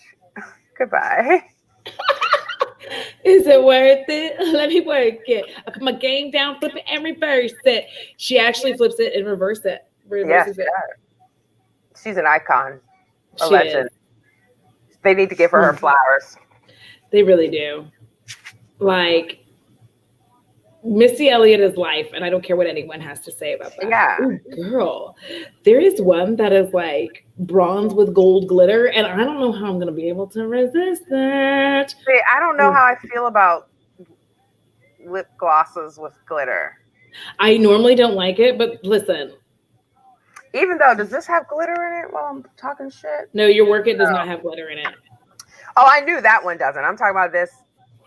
Goodbye. Is it worth it? Let me work it. I put my game down, flip it, and reverse it. She actually flips it and reverses it. She's an icon. A legend. They need to give her flowers. They really do. Like, Missy Elliott is life, and I don't care what anyone has to say about that. Yeah. Ooh, girl. There is one that is like bronze with gold glitter, and I don't know how I'm going to be able to resist that. See, I don't know how I feel about lip glosses with glitter. I normally don't like it, but listen. Even though, does this have glitter in it while I'm talking shit? No, your Work It does not have glitter in it. Oh, I knew that one doesn't. I'm talking about this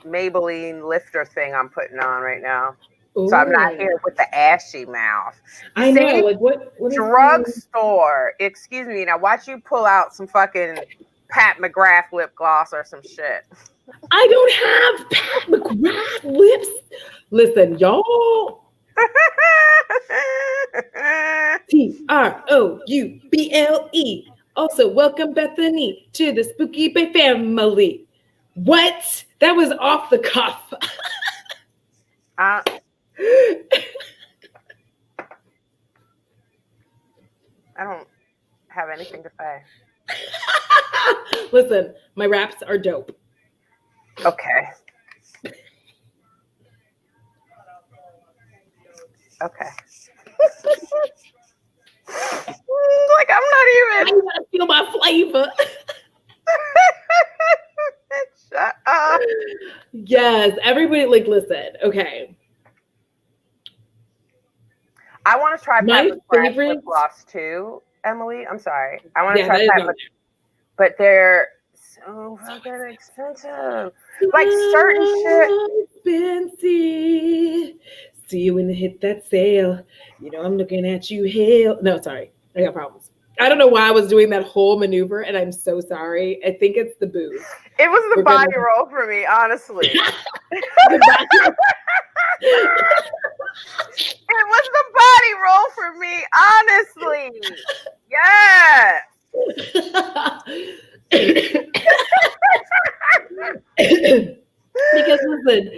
Maybelline lifter thing I'm putting on right now. Ooh. So I'm not here with the ashy mouth. I know, like what drugstore. Excuse me. Now watch you pull out some fucking Pat McGrath lip gloss or some shit. I don't have Pat McGrath lips. Listen, y'all. TROUBLE. Also, welcome Bethany to the Spooky Bay family. What? That was off the cuff. I don't have anything to say. Listen, my raps are dope. Okay. Okay. Like I'm not even. I gotta feel my flavor. Shut up. Yes, everybody, like, listen. Okay. I want to try my favorite lip gloss too, Emily. I'm sorry. I want to try but they're so fucking expensive. Like certain shit. Expensive. See you when they hit that sale. You know I'm looking at you. Hell, no, sorry, I got problems. I don't know why I was doing that whole maneuver, and I'm so sorry. I think it's the booze. It was the body roll for me, honestly. It was the body roll for me, honestly. Yeah. Because listen,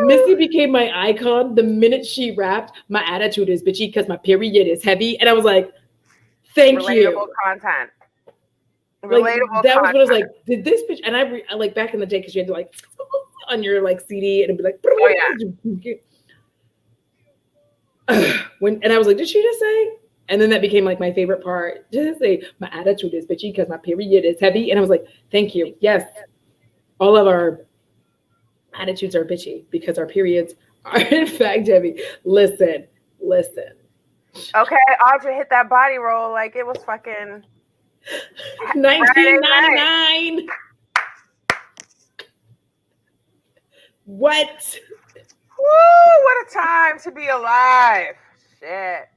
Missy became my icon the minute she rapped. My attitude is bitchy because my period is heavy, and I was like, "Thank you." Relatable content. Relatable that was content. what I was like, did this bitch, and I like back in the day, because you had to like on your like CD and it'd be like, and I was like, did she just say? And then that became like my favorite part. Just say, my attitude is bitchy because my period is heavy. And I was like, thank you. Yes, all of our attitudes are bitchy because our periods are in fact heavy. Listen. Okay, Audra hit that body roll like it was fucking 1999. What? Woo, what a time to be alive. Shit.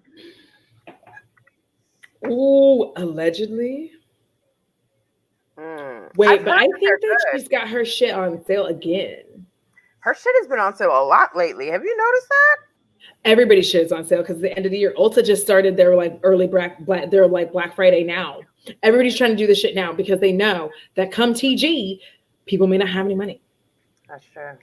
Ooh, allegedly. Wait, but I think that she's got her shit on sale again. Her shit has been on sale a lot lately. Have you noticed that? Everybody's shit is on sale because at the end of the year, Ulta just started their like early black. They're like Black Friday now. Everybody's trying to do this shit now because they know that come TG, people may not have any money. That's true.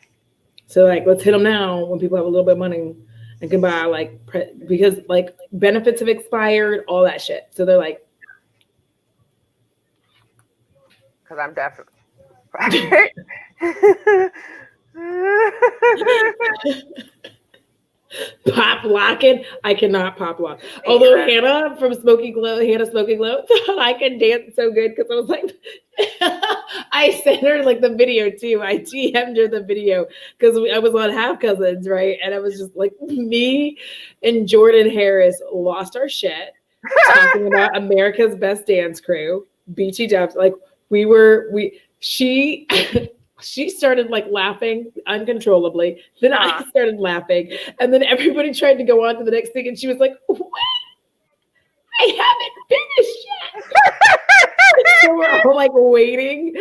So like, let's hit them now when people have a little bit of money and can buy like because like benefits have expired, all that shit. So they're like, because I'm definitely. pop locking. I cannot pop lock. Although Hannah Smoky Glow thought I could dance so good because I was like, I sent her like the video too. I DM'd her the video because I was on Half Cousins, right? And I was just like, me and Jordan Harris lost our shit talking about America's Best Dance Crew, BT Dubs. Like she started like laughing uncontrollably. Then I started laughing. And then everybody tried to go on to the next thing. And she was like, wait, I haven't finished yet. So we're all like waiting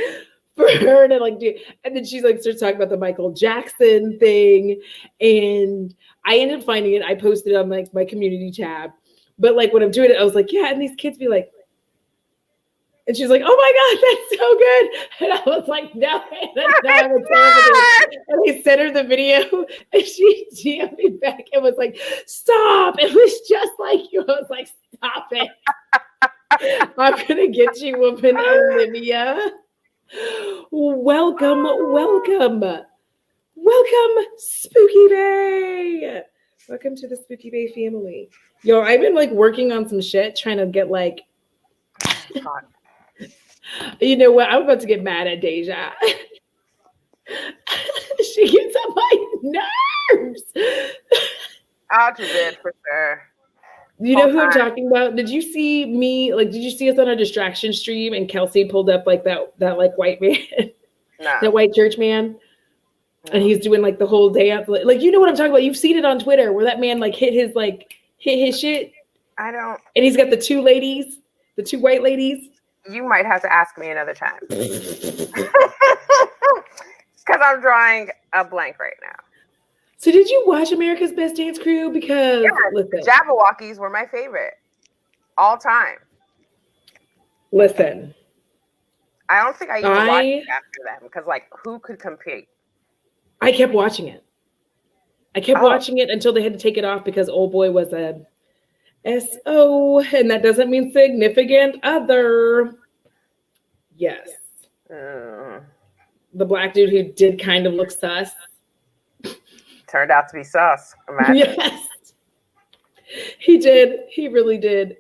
for her to like do. And then she's like, starts talking about the Michael Jackson thing. And I ended up finding it. I posted it on like my community tab. But like when I'm doing it, I was like, yeah. And these kids be like, and she's like, oh my God, that's so good. And I was like, no, I'm a terrible. And I sent her the video and she DM'd me back and was like, stop. It was just like you. I was like, stop it. I'm going to get you, woman, Olivia. Welcome, Spooky Bay. Welcome to the Spooky Bay family. Yo, I've been like working on some shit, trying to get like, you know what? I'm about to get mad at Deja. She gets on my nerves. Audra did for sure. You know who I'm talking about? Did you see me? Like, did you see us on our distraction stream and Kelsey pulled up like that like white man, that white church man, and he's doing like the whole dance. Like, you know what I'm talking about? You've seen it on Twitter where that man like hit his shit. I don't. And he's got the two white ladies. You might have to ask me another time. Because I'm drawing a blank right now. So did you watch America's Best Dance Crew? Because listen, Jabberwockies were my favorite all time. Listen. I don't think I even watched it after them because like who could compete? I kept watching it. Watching it until they had to take it off because old boy was a SO, and that doesn't mean significant other. Yes. The black dude who did kind of look sus. Turned out to be sus. Imagine. Yes. He did. He really did.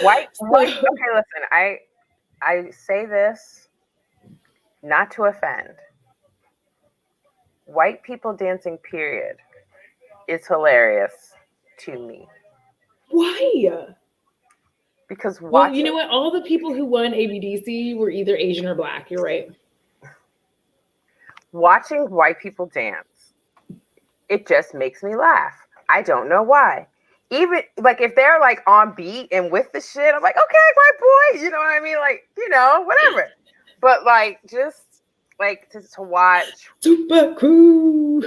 White. Okay, listen. I say this not to offend. White people dancing, period, is hilarious to me. Why? Because well, you know what? All the people who won ABDC were either Asian or black. You're right. Watching white people dance, it just makes me laugh. I don't know why. Even like if they're like on beat and with the shit, I'm like, okay, white boy, you know what I mean? Like, you know, whatever. But like, just like to watch Super Crew,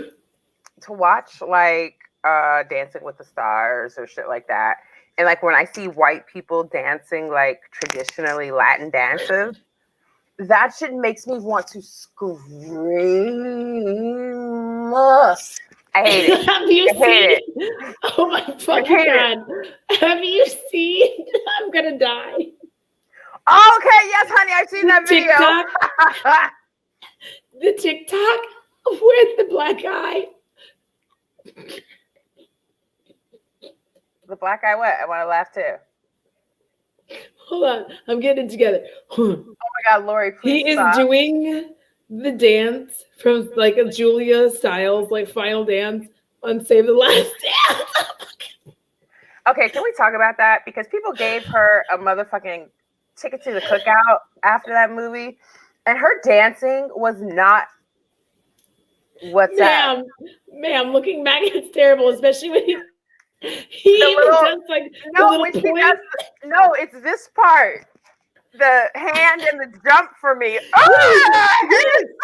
to watch like Dancing with the Stars or shit like that. And like when I see white people dancing like traditionally Latin dances, that shit makes me want to scream I hate it. Have you I hate seen? Oh my I fucking hate it. God. Have you seen? I'm gonna die. Oh, okay, yes, honey, I've seen The that video. TikTok. The TikTok with the black guy. The black guy, what? I want to laugh too. Hold on, I'm getting it together. Oh my God, Lori, please He stop. is doing the dance from like a Julia Stiles like final dance on Save the Last Dance. Okay, can we talk about that? Because people gave her a motherfucking ticket to the cookout after that movie, and her dancing was not what's up. Ma'am, looking back, it's terrible, especially when he even does like the little when she point. does, no, it's this part. The hand and the jump for me. Yes,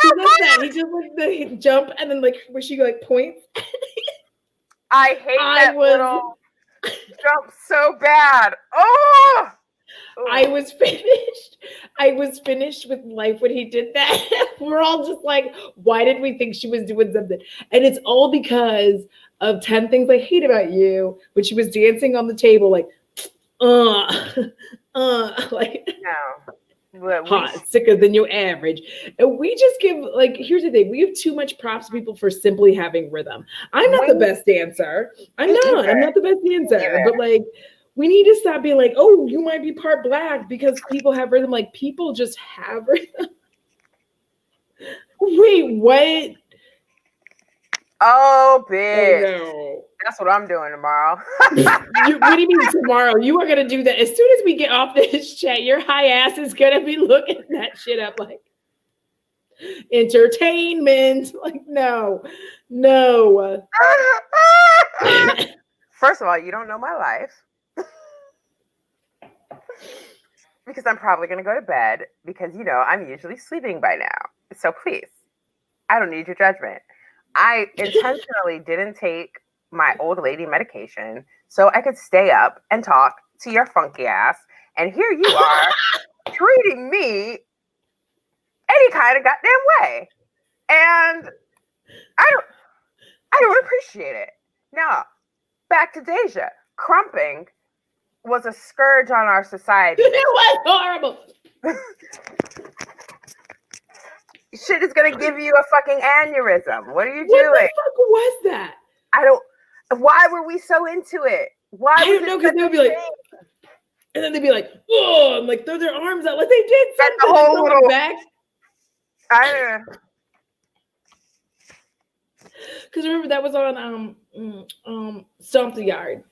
he does that. He just like the jump and then like where she like points. I hate that little jump so bad. Oh, I was finished. I was finished with life when he did that. We're all just like, why did we think she was doing something? And it's all because of 10 Things I Hate About You, when she was dancing on the table, like, like no. Hot, sicker than your average. And we just give, like, here's the thing, we give too much props to people for simply having rhythm. I'm not the best dancer. I'm not the best dancer. But like, we need to stop being like, oh, you might be part black because people have rhythm. Like, people just have rhythm. Wait, what? Oh, bitch. Oh, no. That's what I'm doing tomorrow. What do you mean tomorrow? You are going to do that. As soon as we get off this chat, your high ass is going to be looking that shit up like entertainment. Like, no. First of all, you don't know my life. Because I'm probably going to go to bed because, you know, I'm usually sleeping by now. So please, I don't need your judgment. I intentionally didn't take my old lady medication so I could stay up and talk to your funky ass. And here you are treating me any kind of goddamn way. And I don't appreciate it. Now, back to Deja. Crumping was a scourge on our society. It was horrible. Shit is gonna give you a fucking aneurysm. What are you doing? What the fuck was that? Why were we so into it? Why? I don't know, because they would be like, and then they'd be like, oh, and like throw their arms out like they did something. The whole little back. Because remember that was on Stomp the Yard.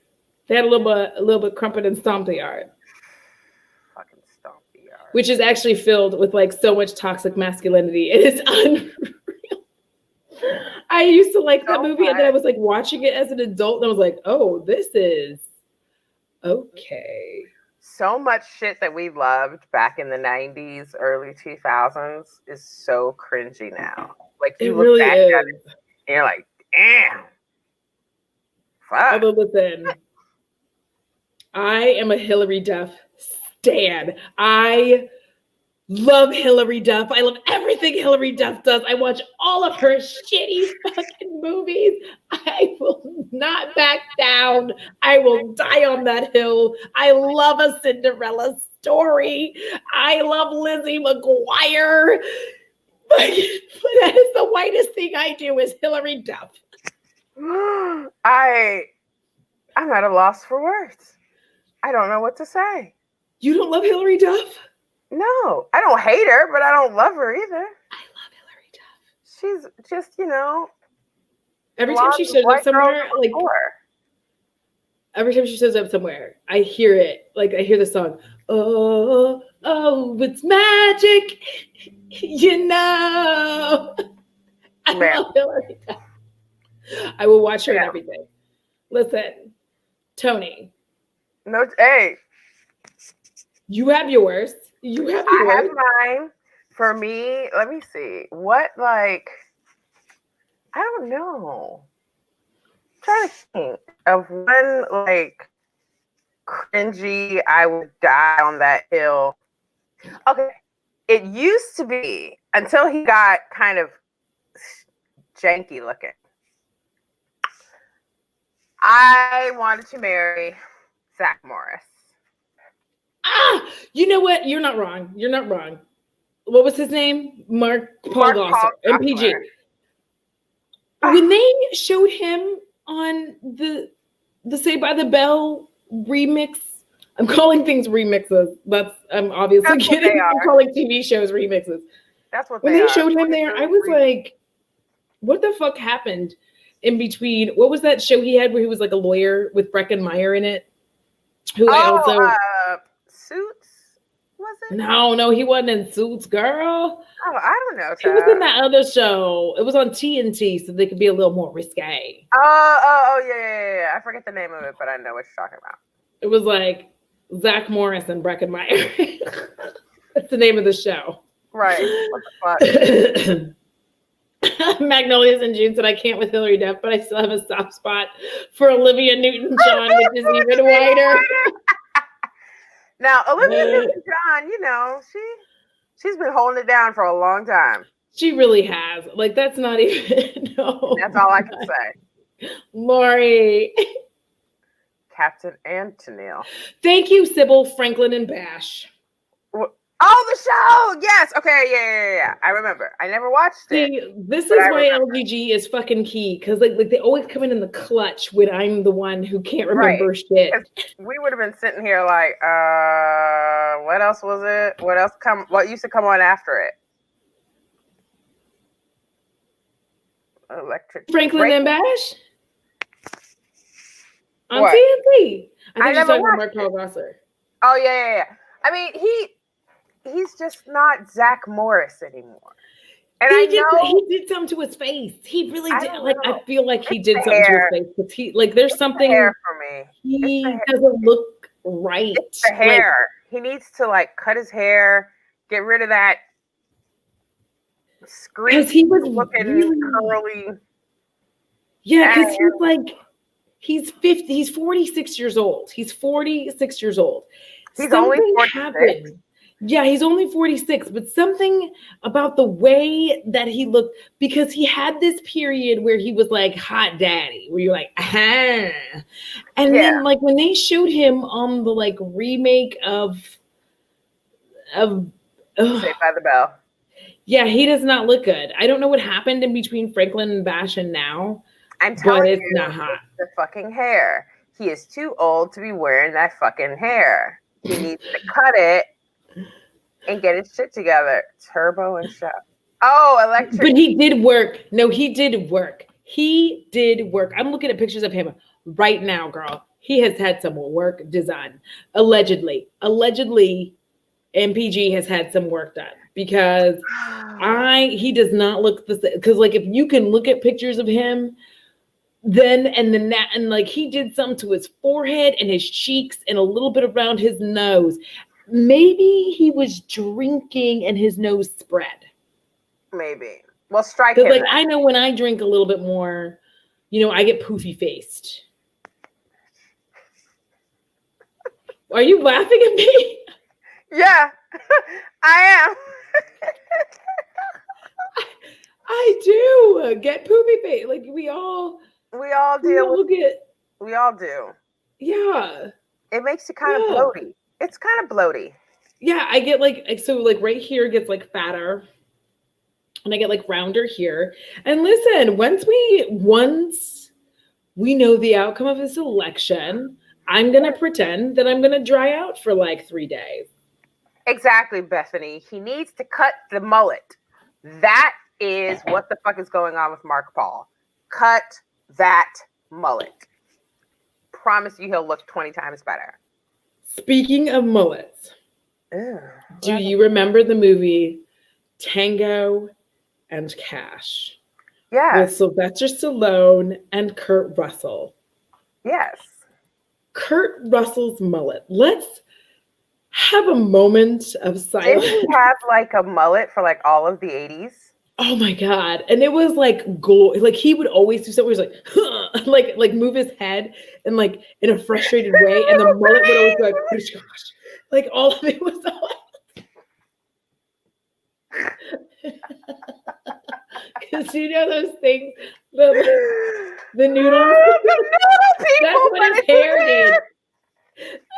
They had a little bit Crumpet and Stomp the Yard. Fucking Stomp the Yard. Which is actually filled with like so much toxic masculinity. It is unreal. I used to like that movie, and then I was like watching it as an adult, and I was like, oh, this is okay. So much shit that we loved back in the 90s, early 2000s is so cringy now. Like you look back at it and you're like, damn. Fuck. Although listen, I am a Hillary Duff stan. I love Hillary Duff. I love everything Hillary Duff does. I watch all of her shitty fucking movies. I will not back down. I will die on that hill. I love A Cinderella Story. I love Lizzie McGuire. But that is the whitest thing I do is Hillary Duff. I'm at a loss for words. I don't know what to say. You don't love Hillary Duff? No, I don't hate her, but I don't love her either. I love Hillary Duff. She's just, you know, every time she shows up somewhere, like every time she shows up somewhere, I hear it. Like I hear the song. Oh, it's magic, you know. I love Hillary Duff. I will watch her and everything. Listen, Toni. No, hey. You have yours. I have mine. For me, let me see. What, like, I don't know. I'm trying to think of one, like, cringy, I would die on that hill. Okay. It used to be, until he got kind of janky looking. I wanted to marry Zach Morris. You know what? You're not wrong. You're not wrong. What was his name? Mark Paul Gosselaar, MPG. When they showed him on the Saved by the Bell remix, I'm calling things remixes. I'm obviously kidding. I'm calling TV shows remixes. That's what when they showed him there, I was like, what the fuck happened in between? What was that show he had where he was like a lawyer with Breckenmeyer in it? Suits? Was it? No, he wasn't in Suits, girl. Oh, I don't know. He was in that other show. It was on TNT, so they could be a little more risque. Yeah. I forget the name of it, but I know what you're talking about. It was like Zach Morris and Breckenmeyer. That's the name of the show. Right. What the fuck? Magnolias in June said, I can't with Hillary Duff, but I still have a soft spot for Olivia Newton-John, which is even whiter. Now, Olivia Newton-John, you know, she's been holding it down for a long time. She really has. Like, that's not even... No. That's all I can say. Lori. Captain Antonil. Thank you, Sybil, Franklin, and Bash. Oh, the show! Yes! Okay, yeah. I remember. I never watched it. This is why LGG is fucking key, because like they always come in the clutch when I'm the one who can't remember shit. We would have been sitting here like, what else was it? What used to come on after it? Electric Franklin and Bash? On TNT. I never watched Mark Paul Gosselaar. Oh, yeah. I mean, he's just not Zach Morris anymore. And he did something to his face. He really did. Like, I feel like he did something to his face. But there's something hair for me. He doesn't look right. It's the hair. He needs to like cut his hair, get rid of that screen. He was looking really curly. Yeah, because he's like he's 50. He's 46 years old. He's 46 years old. He's only 46. Yeah, he's only 46, but something about the way that he looked, because he had this period where he was like hot daddy, where you're like, and then like when they showed him on the like remake of Saved by the Bell. Yeah, he does not look good. I don't know what happened in between Franklin and Bash and now. I'm telling you, it's not hot. The fucking hair. He is too old to be wearing that fucking hair. He needs to cut it and get his shit together. Turbo and Shop. Oh, electric. But he did work. No, he did work. He did work. I'm looking at pictures of him right now, girl. He has had some work done. Allegedly, MPG has had some work done because he does not look the same. Because like if you can look at pictures of him, then like he did something to his forehead and his cheeks and a little bit around his nose. Maybe he was drinking and his nose spread. Maybe. Well, strike him. Like I know when I drink a little bit more, I get poofy faced. Are you laughing at me? Yeah, I am. I do get poofy face. Like we all do. We all do. Yeah. It makes you kind of bloaty. It's kind of bloaty. Yeah, I get like right here gets like fatter. And I get like rounder here. And listen, once we know the outcome of this election, I'm going to pretend that I'm going to dry out for like 3 days. Exactly, Bethany. He needs to cut the mullet. That is what the fuck is going on with Mark Paul. Cut that mullet. Promise you he'll look 20 times better. Speaking of mullets, do you remember the movie Tango and Cash? Yeah. With Sylvester Stallone and Kurt Russell. Yes. Kurt Russell's mullet. Let's have a moment of silence. Didn't he have like a mullet for like all of the 80s? Oh my God. And it was like like he would always do something where he's like, huh, like move his head and like in a frustrated way. And the mullet would always go like all of it was on. Because those things. The noodles. The noodle people. That's what his hair did.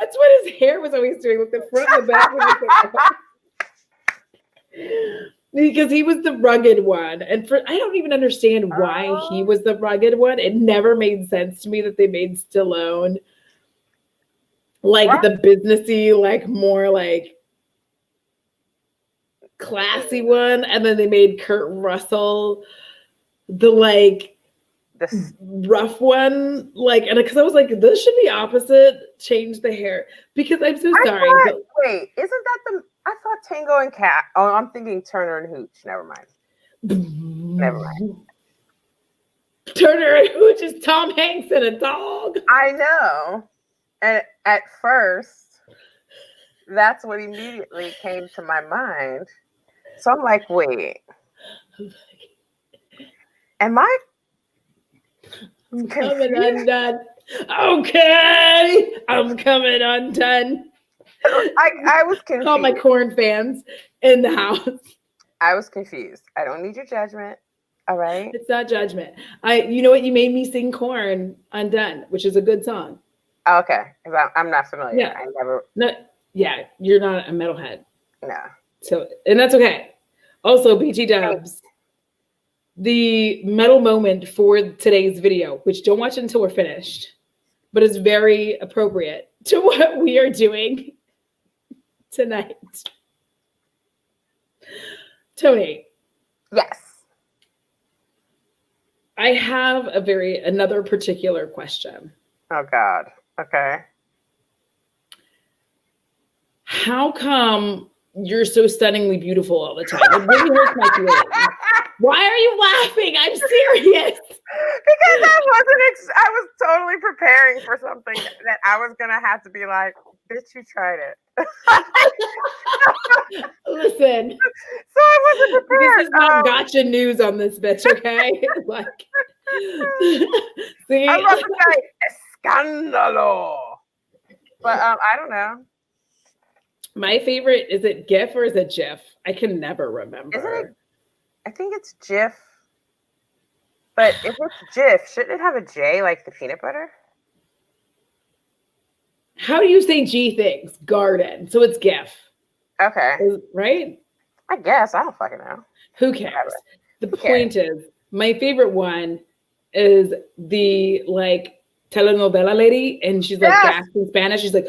That's what his hair was always doing with the front and the back. Because he was the rugged one. And I don't even understand why he was the rugged one. It never made sense to me that they made Stallone like the businessy, like more like classy one. And then they made Kurt Russell the like rough one. Like, and because I was like, this should be opposite. Change the hair. Because I'm so sorry. Wait, isn't that I thought Tango and Cat. Oh, I'm thinking Turner and Hooch. Never mind. Turner and Hooch is Tom Hanks and a dog. I know. And at first, that's what immediately came to my mind. So I'm like, wait. Am I coming undone? Okay. I'm coming undone. I was confused. All my corn fans in the house. I was confused. I don't need your judgment. All right. It's not judgment. You know what? You made me sing Corn Undone, which is a good song. Oh, okay. I'm not familiar. Yeah. I never. No, yeah, you're not a metalhead. No. So, and that's okay. Also, BT Dubs, the metal moment for today's video, which don't watch it until we're finished, but it's very appropriate to what we are doing tonight. Toni. Yes. I have another particular question. Oh God. Okay. How come you're so stunningly beautiful all the time? It really hurts my feelings. Why are you laughing? I'm serious. Because I was totally preparing for something that I was gonna have to be like, bitch, you tried it. Listen. So I wasn't prepared. This is not gotcha news on this bitch, okay? Like, see? I was about to say scandalo. But I don't know. My favorite, is it GIF or is it GIF? I can never remember. Isn't it? I think it's GIF. But if it's GIF, shouldn't it have a J like the peanut butter? How do you say G things? Garden. So it's GIF. Okay. Right? I guess. I don't fucking know. Who cares? The point is, my favorite one is the like telenovela lady, and she's like gasping Spanish. She's like,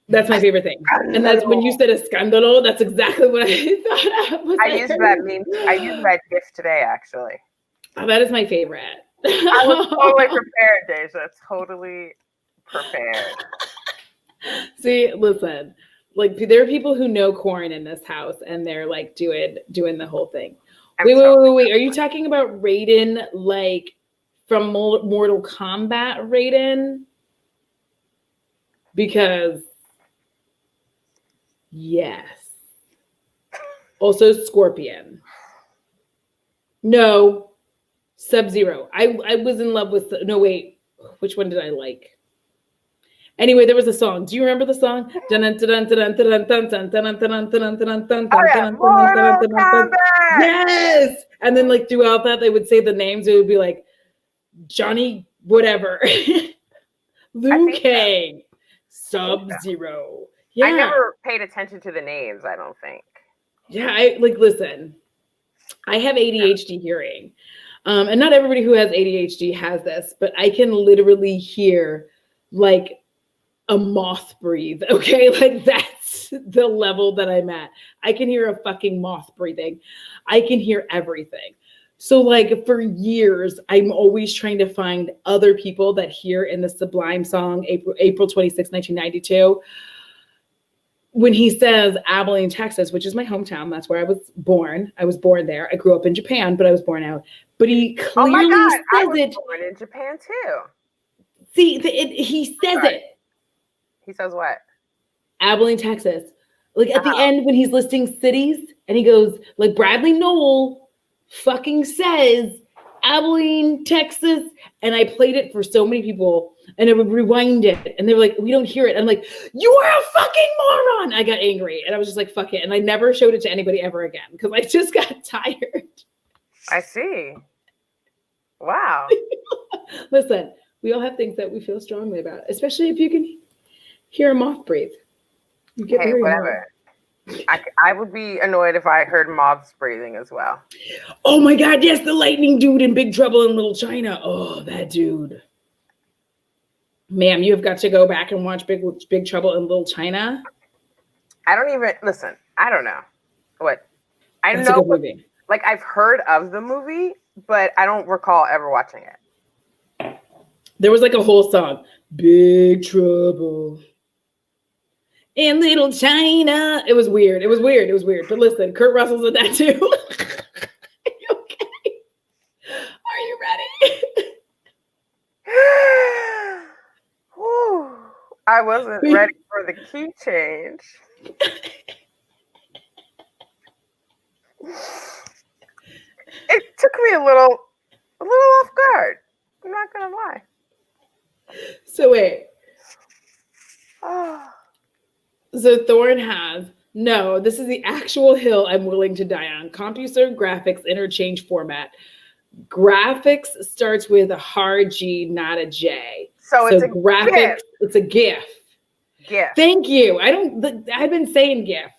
that's my favorite thing. And that's when you said escándalo, that's exactly what I thought. I used that meme. I used that GIF today, actually. Oh, that is my favorite. I was totally prepared, Deja. Totally prepared. See, listen, like there are people who know Corn in this house, and they're like doing the whole thing. Wait. Are you talking about Raiden, like from Mortal Kombat Raiden? Because yes. Also Scorpion. No. Sub-Zero. I was in love with, no wait, which one did I like? Anyway, there was a song. Do you remember the song? Yes. And then like throughout that, they would say the names. It would be like Johnny whatever, Liu Kang, Sub-Zero. Yeah. I never paid attention to the names, I don't think. Yeah, I like listen. I have ADHD hearing. And not everybody who has ADHD has this, but I can literally hear like a moth breathe. Okay. Like that's the level that I'm at. I can hear a fucking moth breathing. I can hear everything. So like for years, I'm always trying to find other people that hear in the Sublime song, April 26, 1992, when he says Abilene, Texas, which is my hometown. That's where I was born. I was born there. I grew up in Japan, but I was born out. But he clearly says I was born in Japan too. See, he says it. He says what? Abilene, Texas. Like at the end when he's listing cities and he goes like Bradley Noel fucking says Abilene, Texas. And I played it for so many people and I would rewind it and they were like, we don't hear it. I'm like, you are a fucking moron. I got angry and I was just like, fuck it. And I never showed it to anybody ever again because I just got tired. I see. Wow. Listen, we all have things that we feel strongly about, especially if you can hear a moth breathe. You get Hey, very whatever. annoyed. I would be annoyed if I heard moths breathing as well. Oh my God, yes, the lightning dude in Big Trouble in Little China. Oh, that dude. Ma'am, you have got to go back and watch Big Trouble in Little China. I don't even listen. I don't know what I That's a know. good movie. Like I've heard of the movie, but I don't recall ever watching it. There was like a whole song, Big Trouble in Little China. It was weird. It was weird. It was weird. But listen, Kurt Russell's in that too. Are you okay? Are you ready? Whew. I wasn't ready for the key change. It took me a little off guard. I'm not gonna lie. So wait. Oh. So Thorne has, no, this is the actual hill I'm willing to die on. CompuServe graphics interchange format. Graphics starts with a hard G, not a J. So it's a graphics, GIF. It's a GIF. GIF. Thank you. I've been saying GIF.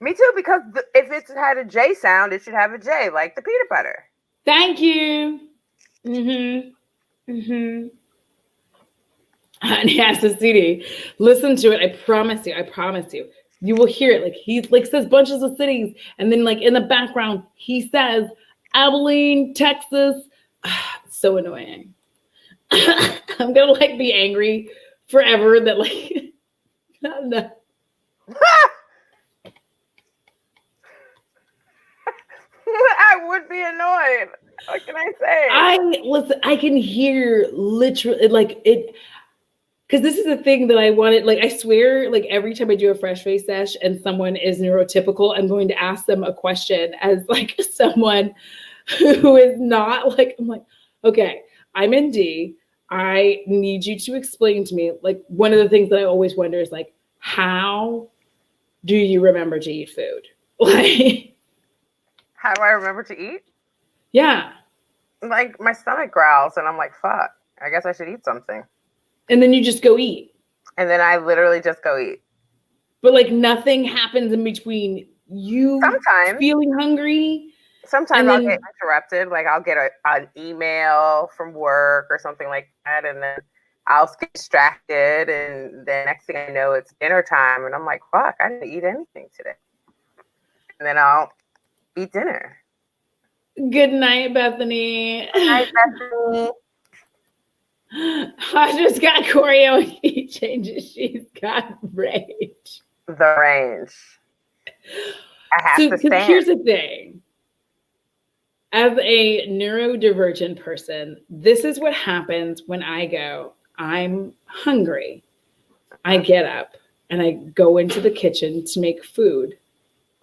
Me too, because if it had a J sound, it should have a J, like the peanut butter. Thank you. Mm-hmm. Honey has the CD. Listen to it. I promise you. You will hear it. Like he like says bunches of cities, and then like in the background he says Abilene, Texas. So annoying. I'm gonna like be angry forever that like no. I would be annoyed. What can I say? I can hear literally like it, because this is the thing that I wanted. Like I swear, like every time I do a fresh face sesh and someone is neurotypical, I'm going to ask them a question as like someone who is not like, I'm like, okay, I'm in D. I need you to explain to me, like one of the things that I always wonder is like, how do you remember to eat food? Like, how do I remember to eat? Yeah. Like my stomach growls and I'm like, fuck, I guess I should eat something. And then you just go eat. And then I literally just go eat. But like nothing happens in between you sometimes feeling hungry. Sometimes I'll get interrupted. Like I'll get an email from work or something like that. And then I'll get distracted. And the next thing I know, it's dinner time. And I'm like, fuck, I didn't eat anything today. And then I'll eat dinner. Good night, Bethany. Good night, Bethany. I just got choreo and he changes. She's got rage. The range. I have to stand. Here's the thing. As a neurodivergent person, this is what happens when I go, I'm hungry. I get up and I go into the kitchen to make food.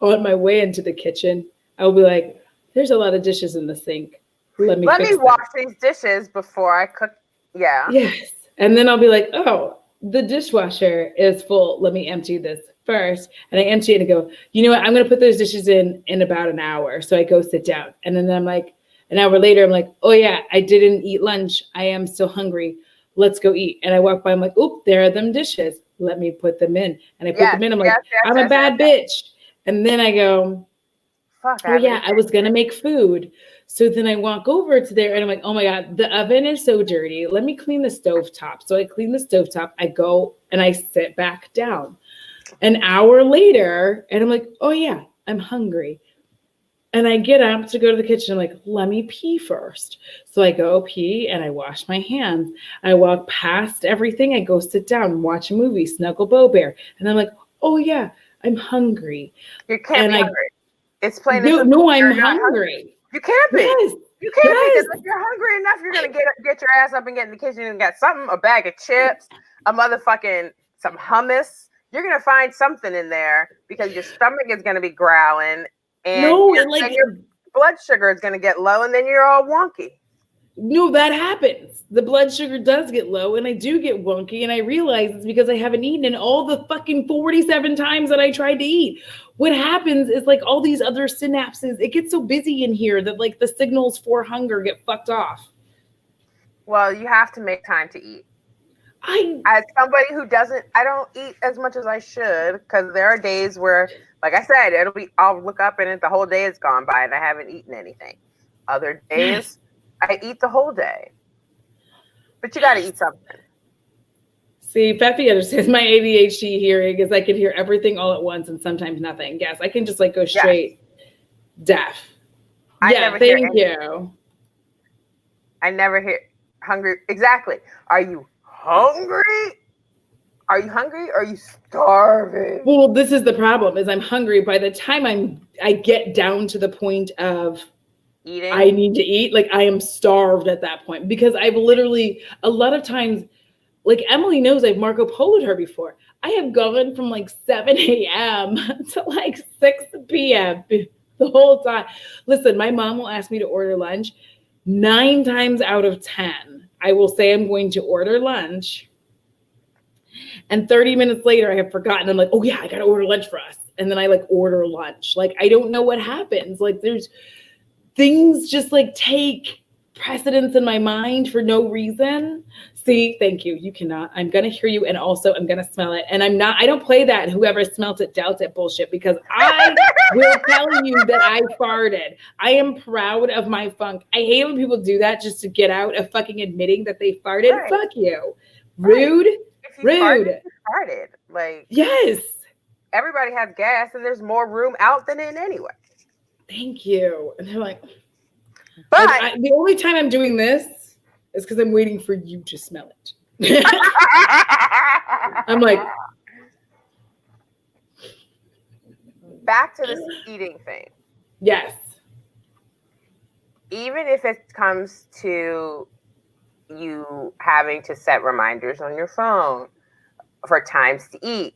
On my way into the kitchen, I'll be like, there's a lot of dishes in the sink. Let me wash these dishes before I cook. Yeah. Yes. And then I'll be like, oh, the dishwasher is full. Let me empty this first. And I empty it and go, you know what? I'm going to put those dishes in about an hour. So I go sit down. And then I'm like, an hour later, I'm like, oh yeah, I didn't eat lunch. I am still hungry. Let's go eat. And I walk by, I'm like, oop, there are them dishes. Let me put them in. And I put them in. I'm like, I'm a bad bitch. And then I go, fuck, oh yeah, I was going to make food. So then I walk over to there and I'm like, oh my God, the oven is so dirty. Let me clean the stovetop. So I clean the stovetop. I go and I sit back down. An hour later, and I'm like, oh yeah, I'm hungry. And I get up to go to the kitchen. I'm like, let me pee first. So I go pee and I wash my hands. I walk past everything. I go sit down, watch a movie, snuggle Beau Bear. And I'm like, oh yeah, I'm hungry. You can't be hungry. It's plain. No, I'm hungry. You can't be. Yes. You can't be, because if you're hungry enough, you're gonna get your ass up and get in the kitchen and get something, a bag of chips, some hummus. You're gonna find something in there because your stomach is gonna be growling, and your blood sugar is gonna get low, and then you're all wonky. No, that happens. The blood sugar does get low, and I do get wonky, and I realize it's because I haven't eaten in all the fucking 47 times that I tried to eat. What happens is like all these other synapses, it gets so busy in here that like the signals for hunger get fucked off. Well, you have to make time to eat. As somebody who doesn't, I don't eat as much as I should, because there are days where, like I said, I'll look up and the whole day is gone by and I haven't eaten anything. Other days, I eat the whole day. But you got to eat something. See, Peppy understands my ADHD hearing is I can hear everything all at once and sometimes nothing. Yes, I can just like go straight deaf. Yeah, thank you. I never hear hungry. Exactly. Are you hungry? Are you hungry or are you starving? Well, this is the problem, is I'm hungry. By the time I get down to the point of eating, I need to eat, like I am starved at that point, because I've literally, a lot of times, like Emily knows, I've Marco Polo'd her before. I have gone from like 7 a.m. to like 6 p.m. the whole time. Listen, my mom will ask me to order lunch. 9 times out of 10, I will say I'm going to order lunch. And 30 minutes later, I have forgotten. I'm like, oh yeah, I got to order lunch for us. And then I like order lunch. Like, I don't know what happens. Like there's things just like take precedence in my mind for no reason. See, thank you. You cannot. I'm going to hear you. And also I'm going to smell it. And I don't play that whoever smelt it doubts it bullshit, because I will tell you that I farted. I am proud of my funk. I hate when people do that just to get out of fucking admitting that they farted. Right. Fuck you. Rude. Right. Rude. Farted. Like, yes. Everybody has gas and there's more room out than in anyway. Thank you. And they're like, but the only time I'm doing this is because I'm waiting for you to smell it. I'm like, back to this eating thing. Yes. Even if it comes to you having to set reminders on your phone for times to eat,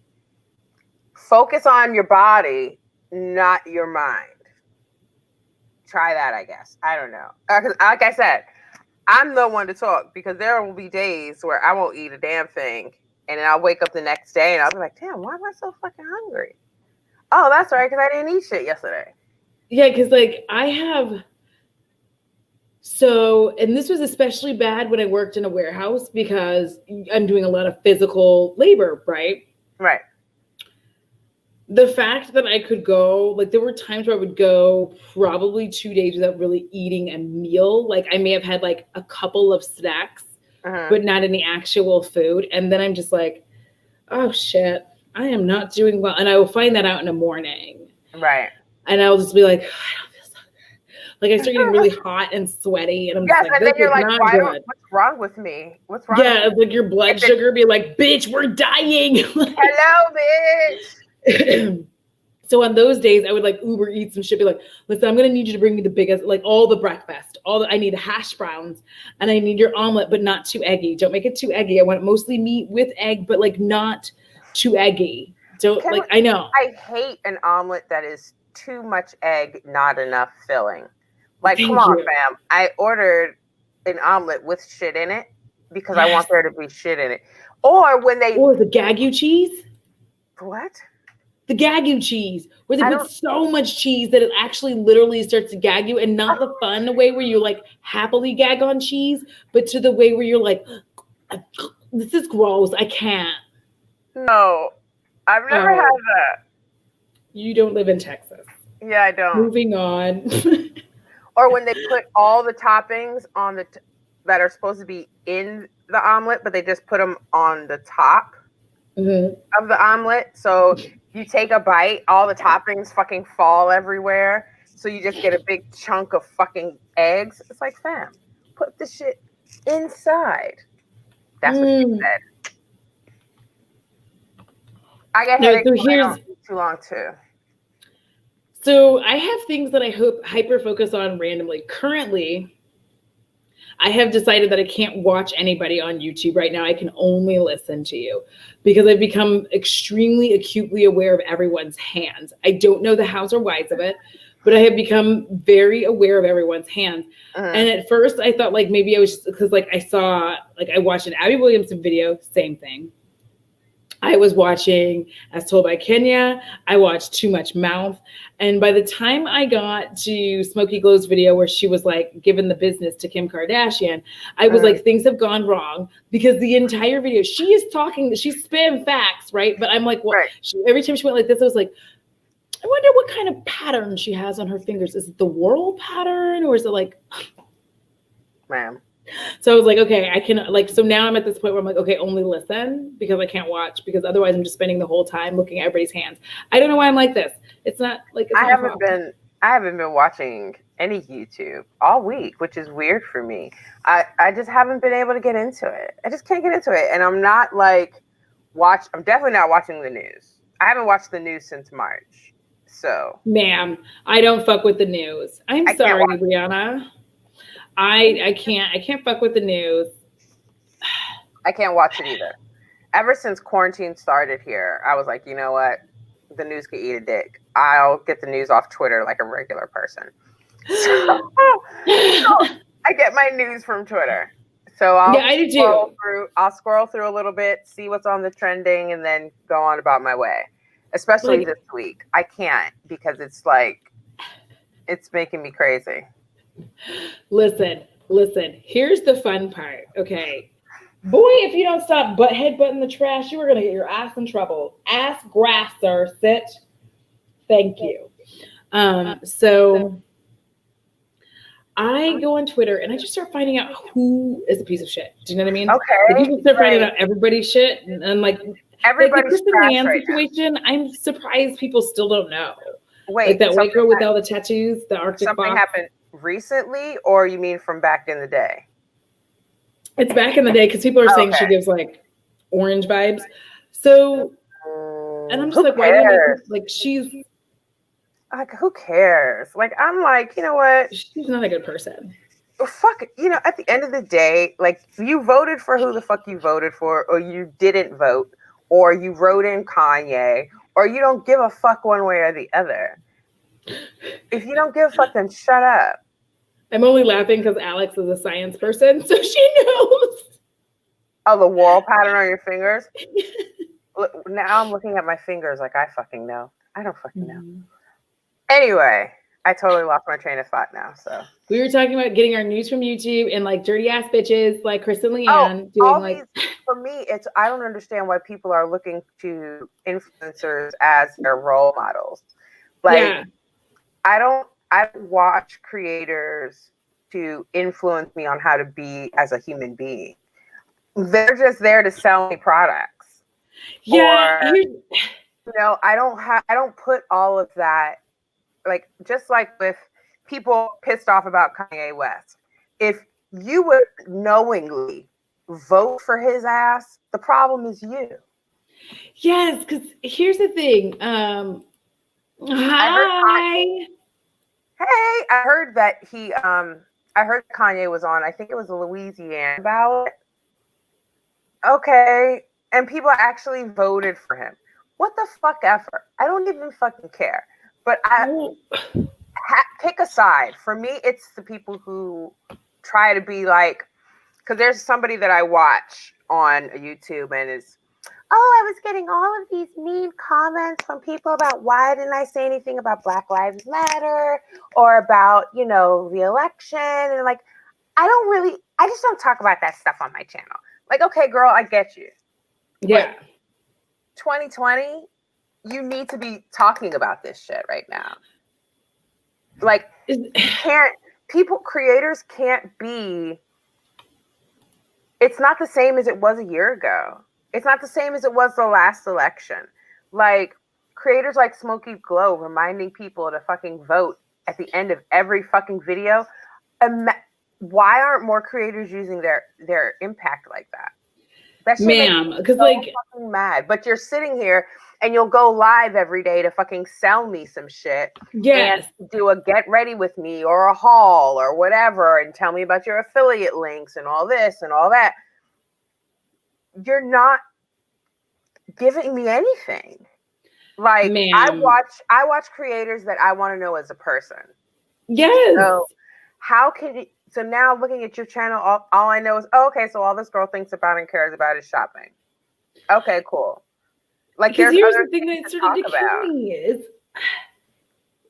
focus on your body, not your mind. Try that, I guess. I don't know. Like I said, I'm the one to talk, because there will be days where I won't eat a damn thing, and then I'll wake up the next day and I'll be like, damn, why am I so fucking hungry? Oh, that's right, because I didn't eat shit yesterday. Yeah, because like I have... So, and this was especially bad when I worked in a warehouse, because I'm doing a lot of physical labor, right? Right. The fact that I could go, like there were times where I would go probably 2 days without really eating a meal. Like I may have had like a couple of snacks, but not any actual food. And then I'm just like, oh shit, I am not doing well. And I will find that out in the morning. Right. And I'll just be like, oh, I don't feel so good. Like I start getting really hot and sweaty. And I'm just like, and then you're like, what's wrong with me? What's wrong? Yeah, like your blood sugar be like, bitch, we're dying. Hello, bitch. So on those days, I would like Uber eat some shit. Be like, listen, I'm gonna need you to bring me the biggest, like all the breakfast, I need hash browns, and I need your omelet, but not too eggy. Don't make it too eggy. I want mostly meat with egg, but like not too eggy. I know. I hate an omelet that is too much egg, not enough filling. Like, come on, fam. I ordered an omelet with shit in it because I want there to be shit in it. Or the Gagu cheese. What? The Gagu cheese, where they put so much cheese that it actually literally starts to gag you, and not the fun way where you like happily gag on cheese, but to the way where you're like, this is gross, I can't. No, I've never had that. You don't live in Texas. Yeah, I don't. Moving on. Or when they put all the toppings on that are supposed to be in the omelet, but they just put them on the top of the omelet. So you take a bite, all the toppings fucking fall everywhere. So you just get a big chunk of fucking eggs. It's like, fam, put the shit inside. That's what she said. I get headaches when I don't eat too long too. So I have things that I hyper focus on randomly. Currently, I have decided that I can't watch anybody on YouTube right now. I can only listen to you, because I've become extremely acutely aware of everyone's hands. I don't know the hows or whys of it, but I have become very aware of everyone's hands. And at first I thought like maybe I was just because like I watched an Abby Williamson video, same thing. I was watching As Told by Kenya. I watched Too Much Mouth. And by the time I got to Smokey Glow's video where she was like giving the business to Kim Kardashian, I was like, things have gone wrong because the entire video, she is talking, she's spitting facts, right? But I'm like, well, every time she went like this, I was like, I wonder what kind of pattern she has on her fingers. Is it the whorl pattern or is it like... Ma'am. So I was like, okay, I can like, so now I'm at this point where I'm like, okay, only listen because I can't watch because otherwise I'm just spending the whole time looking at everybody's hands. I don't know why I'm like this. It's not like, it's I haven't been watching any YouTube all week, which is weird for me. I just haven't been able to get into it. I just can't get into it. And I'm not like I'm definitely not watching the news. I haven't watched the news since March. So ma'am, I don't fuck with the news. I'm sorry, Brianna. I can't fuck with the news. I can't watch it either. Ever since quarantine started here, I was like, you know what? The news could eat a dick. I'll get the news off Twitter like a regular person. So I get my news from Twitter. So I'll scroll through a little bit, see what's on the trending, and then go on about my way. Especially this week. I can't because it's like, it's making me crazy. Listen. Here's the fun part. Okay. Boy, if you don't stop headbutting the trash, you are going to get your ass in trouble. Ass grasser, sit. Thank you. So I go on Twitter and I just start finding out who is a piece of shit. Do you know what I mean? Okay. Like people start finding out everybody's shit and like everybody's the Kristen Leanne situation. I'm surprised people still don't know. Wait, like that white girl with all the tattoos, the Arctic something box. happened recently, or you mean from back in the day? It's back in the day because people are saying she gives like orange vibes. So, and I'm just like, why do you like she's like, who cares? Like, I'm like, you know what? She's not a good person. Fuck, you know, at the end of the day, like, you voted for who the fuck you voted for, or you didn't vote, or you wrote in Kanye, or you don't give a fuck one way or the other. If you don't give a fuck, then shut up. I'm only laughing because Alex is a science person, so she knows. Oh, the wall pattern on your fingers? Now I'm looking at my fingers like I fucking know. I don't fucking know. Anyway, I totally lost my train of thought now. So we were talking about getting our news from YouTube and like dirty ass bitches like Kristen Leanne doing like. For me, I don't understand why people are looking to influencers as their role models. Like, I don't watch creators to influence me on how to be as a human being. They're just there to sell me products. Yeah. Or, you know, I don't put all of that, like, just like with people pissed off about Kanye West. If you would knowingly vote for his ass, the problem is you. Yes, because here's the thing. Hi. I heard that I heard Kanye was on, I think it was the Louisiana ballot. Okay. And people actually voted for him. What the fuck ever? I don't even fucking care. But pick a side. For me, it's the people who try to be like, because there's somebody that I watch on YouTube and is, I was getting all of these mean comments from people about why didn't I say anything about Black Lives Matter or about, you know, the election. And like, I just don't talk about that stuff on my channel. Like, okay, girl, I get you. Yeah. But 2020, you need to be talking about this shit right now. Like, creators can't be, it's not the same as it was a year ago. It's not the same as it was the last election. Like, creators like Smokey Glow reminding people to fucking vote at the end of every fucking video. Why aren't more creators using their impact like that? That shit ma'am, because so like fucking mad. But you're sitting here and you'll go live every day to fucking sell me some shit. Yes. And do a get ready with me or a haul or whatever and tell me about your affiliate links and all this and all that. You're not giving me anything. Like, ma'am. I watch creators that I want to know as a person. Yes. So how can you, so now looking at your channel, all I know is, okay, so all this girl thinks about and cares about is shopping. Okay, cool. Like, because there's here's other the thing things that to started talk to kill about. me is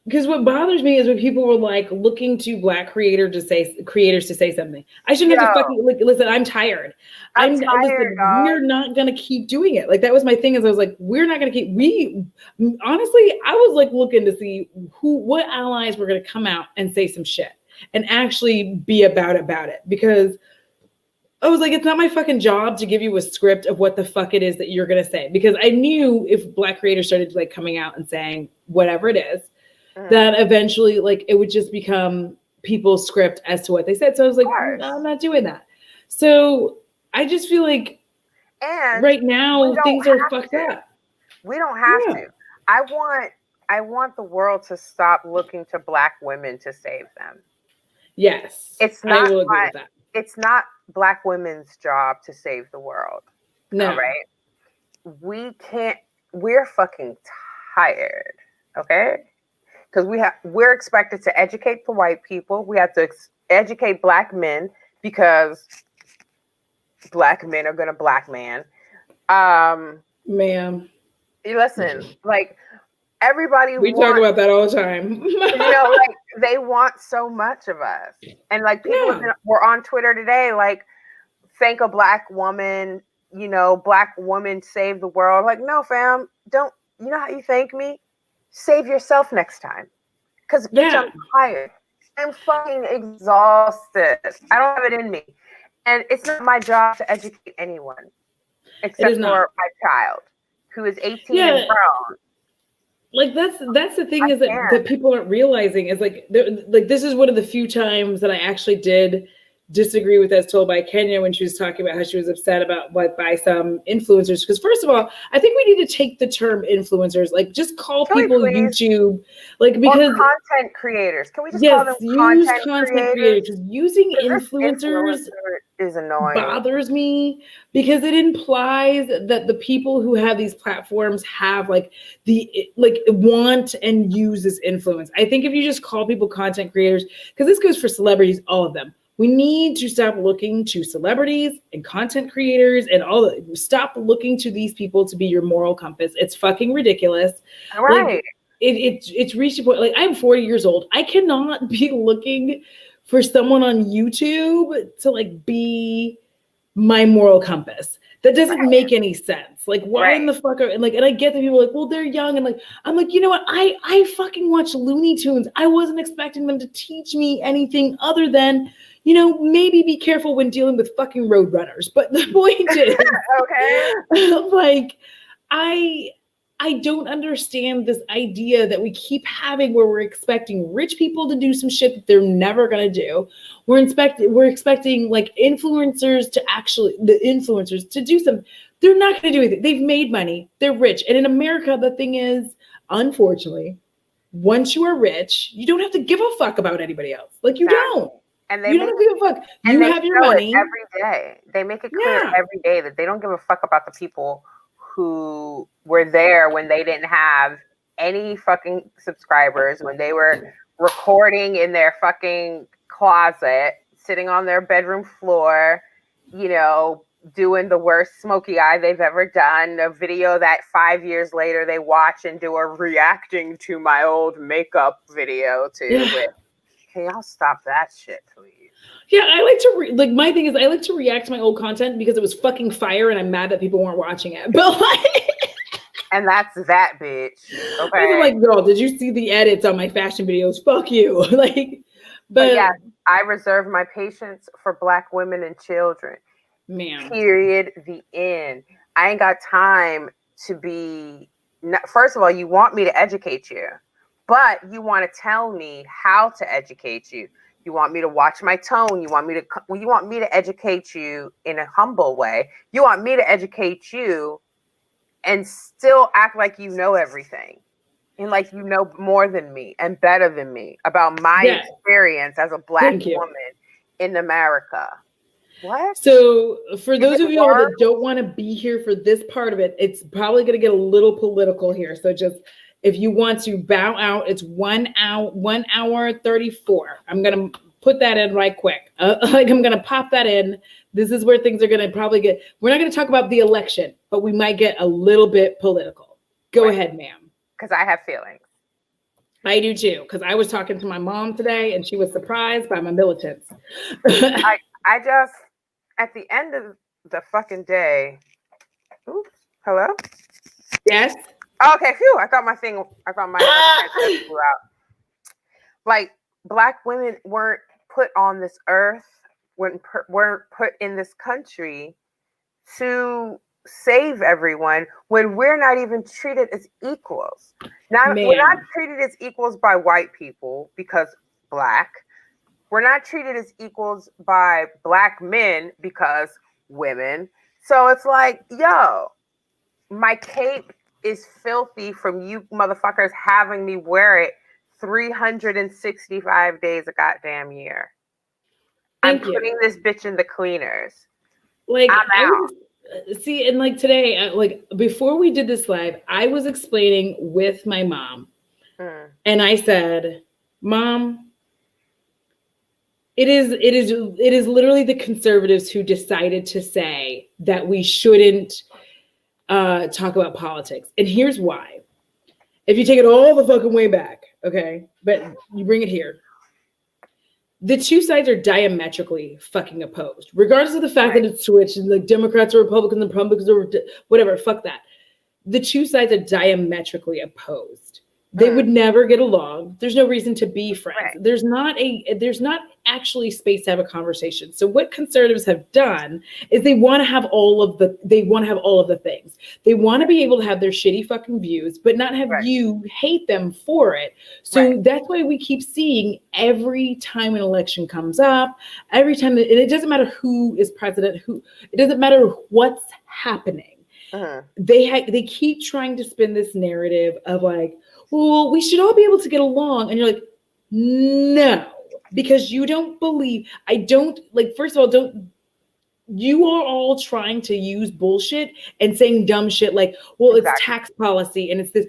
because what bothers me is when people were like looking to Black creators to say something. I shouldn't have to fucking like listen. I'm tired. I'm Listen, tired, dog. we're not gonna keep doing it. Like that was my thing. Is I was like, we're not gonna keep. We honestly, I was like looking to see what allies were gonna come out and say some shit and actually be about it because I was like, it's not my fucking job to give you a script of what the fuck it is that you're gonna say because I knew if Black creators started like coming out and saying whatever it is, that eventually like it would just become people's script as to what they said. So I was like, no, I'm not doing that. So I just feel like right now things are fucked up. We don't have to. I want the world to stop looking to Black women to save them. Yes, I will agree with that. It's not Black women's job to save the world. No. All right. We're fucking tired. Okay. Because we're expected to educate the white people. We have to educate Black men because Black men are gonna Black man. Ma'am. Listen, like everybody we talk about that all the time. Like they want so much of us. And like people were on Twitter today, like, thank a Black woman, Black woman save the world. Like, no, fam, don't. You know how you thank me? Save yourself next time. Because bitch, I'm tired. I'm fucking exhausted. I don't have it in me. And it's not my job to educate anyone except for my child who is 18 and grown. Like that's the thing is that people aren't realizing is like this is one of the few times that I actually did disagree with as told by Kenya when she was talking about how she was upset about by some influencers. Because first of all, I think we need to take the term influencers, like just call people YouTube, like because or content creators. Can we just call them content creators? Using influencers is annoying. Bothers me because it implies that the people who have these platforms have want and use this influence. I think if you just call people content creators, because this goes for celebrities, all of them. We need to stop looking to celebrities and content creators and stop looking to these people to be your moral compass. It's fucking ridiculous. Right. Like, it's reached a point, like I'm 40 years old. I cannot be looking for someone on YouTube to like be my moral compass. That doesn't make any sense. Like, why in the fuck are, and I get that people are like, well, they're young, and like, I'm like, you know what? I fucking watch Looney Tunes. I wasn't expecting them to teach me anything other than, maybe be careful when dealing with fucking road runners. But the point is, like, I don't understand this idea that we keep having where we're expecting rich people to do some shit that they're never going to do. We're expecting like influencers to do something. They're not going to do anything. They've made money. They're rich. And in America, the thing is, unfortunately, once you are rich, you don't have to give a fuck about anybody else. Like you don't. And you don't give a fuck. You have your money every day. They make it clear every day that they don't give a fuck about the people who were there when they didn't have any fucking subscribers, when they were recording in their fucking closet, sitting on their bedroom floor, doing the worst smoky eye they've ever done, a video that 5 years later they watch and do a reacting to my old makeup video too. Can y'all stop that shit, please? Yeah, I like to my thing is I like to react to my old content because it was fucking fire and I'm mad that people weren't watching it. But and that's that bitch. Okay. I'm like, girl, did you see the edits on my fashion videos? Fuck you. But yeah, I reserve my patience for Black women and children. Man. Period. The end. I ain't got time to be. First of all, you want me to educate you, but you want to tell me how to educate you. You want me to watch my tone. You want me to educate you in a humble way. You want me to educate you and still act like you know everything and like you know more than me and better than me about my experience as a Black woman in America. What? So for those of you all that don't want to be here for this part of it, it's probably going to get a little political here. So just if you want to bow out, it's 1 hour 34. I'm going to put that in right quick. Like I'm going to pop that in. This is where things are going to probably get. We're not going to talk about the election, but we might get a little bit political. Go ahead, ma'am. Because I have feelings. I do too. Because I was talking to my mom today, and she was surprised by my militants. I just, at the end of the fucking day. Oops. Hello? Yes. Okay, phew. I thought my flew out. Like, Black women weren't put on this earth, weren't put in this country to save everyone when we're not even treated as equals. We're not treated as equals by white people because Black. We're not treated as equals by Black men because women. So it's like, yo, my cape is filthy from you motherfuckers having me wear it 365 days a goddamn year. I'm putting this bitch in the cleaners. Like, I'm out. See, and like today, like before we did this live, I was explaining with my mom, and I said, "Mom, it is literally the conservatives who decided to say that we shouldn't talk about politics, and here's why. If you take it all the fucking way back, okay, but you bring it here." The two sides are diametrically fucking opposed, regardless of the fact that it's switched and like Democrats or Republicans and Republicans or whatever. Fuck that. The two sides are diametrically opposed. They would never get along. There's no reason to be friends. There's not actually space to have a conversation. So what conservatives have done is they want to have all of the things. They want to be able to have their shitty fucking views, but not have you hate them for it. So that's why we keep seeing every time an election comes up, every time, and it doesn't matter who is president, it doesn't matter what's happening. They keep trying to spin this narrative of like, well, we should all be able to get along. And you're like, no, because you don't believe, first of all, you are all trying to use bullshit and saying dumb shit like, well, it's tax policy and it's this.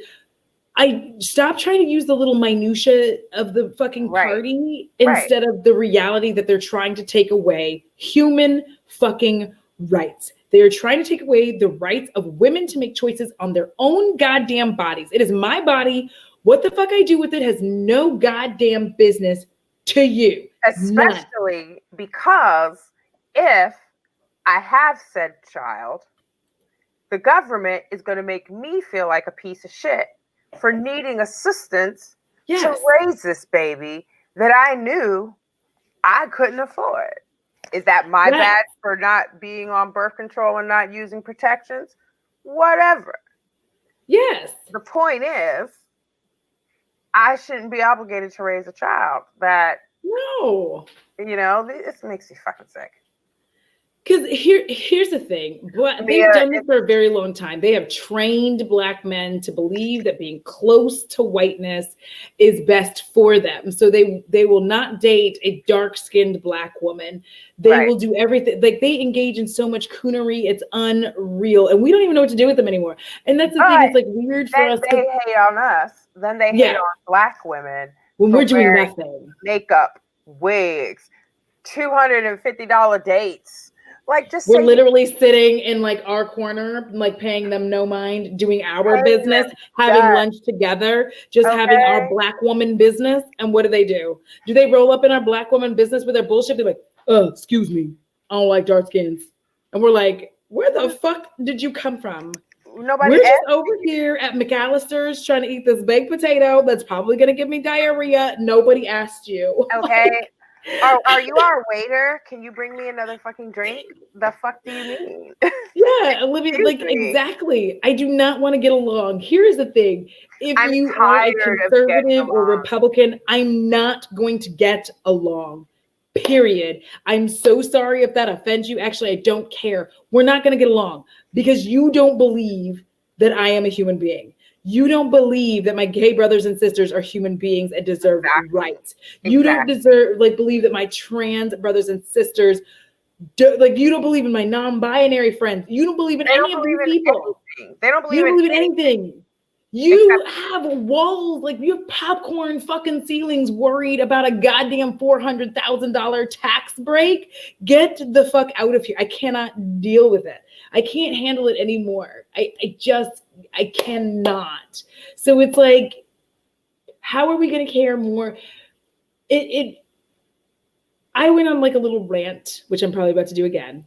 I stop trying to use the little minutia of the fucking party instead of the reality that they're trying to take away human fucking rights. They are trying to take away the rights of women to make choices on their own goddamn bodies. It is my body. What the fuck I do with it has no goddamn business to you. Especially because if I have said child, the government is going to make me feel like a piece of shit for needing assistance to raise this baby that I knew I couldn't afford. Is that my bad for not being on birth control and not using protections? Whatever. Yes. The point is, I shouldn't be obligated to raise a child that, this makes me fucking sick. Because here's the thing. They've done this for a very long time. They have trained Black men to believe that being close to whiteness is best for them. So they will not date a dark-skinned Black woman. They will do everything. Like, they engage in so much coonery. It's unreal. And we don't even know what to do with them anymore. And that's the thing. It's like weird for us. They hate on us. Then they hate on Black women. When we're doing nothing. Makeup, wigs, $250 dates. Like, we're literally sitting in like our corner, like paying them no mind, doing our business, having lunch together, just having our Black woman business. And what do? Do they roll up in our Black woman business with their bullshit? They're like, excuse me, I don't like dark skins. And we're like, where the fuck did you come from? We're just over here at McAllister's trying to eat this baked potato that's probably going to give me diarrhea. Nobody asked you. Okay. Are you our waiter? Can you bring me another fucking drink? The fuck do you mean? Yeah, Olivia, exactly. I do not want to get along. Here's the thing. If you are a conservative or Republican, I'm not going to get along. Period. I'm so sorry if that offends you. Actually, I don't care. We're not going to get along because you don't believe that I am a human being. You don't believe that my gay brothers and sisters are human beings and deserve rights. You don't believe that my trans brothers and sisters, you don't believe in my non-binary friends. You don't believe in any of these people. They don't believe in anything. You have walls, like you have popcorn fucking ceilings worried about a goddamn $400,000 tax break. Get the fuck out of here. I cannot deal with it. I can't handle it anymore. I cannot. So it's like, how are we going to care more? I went on like a little rant, which I'm probably about to do again.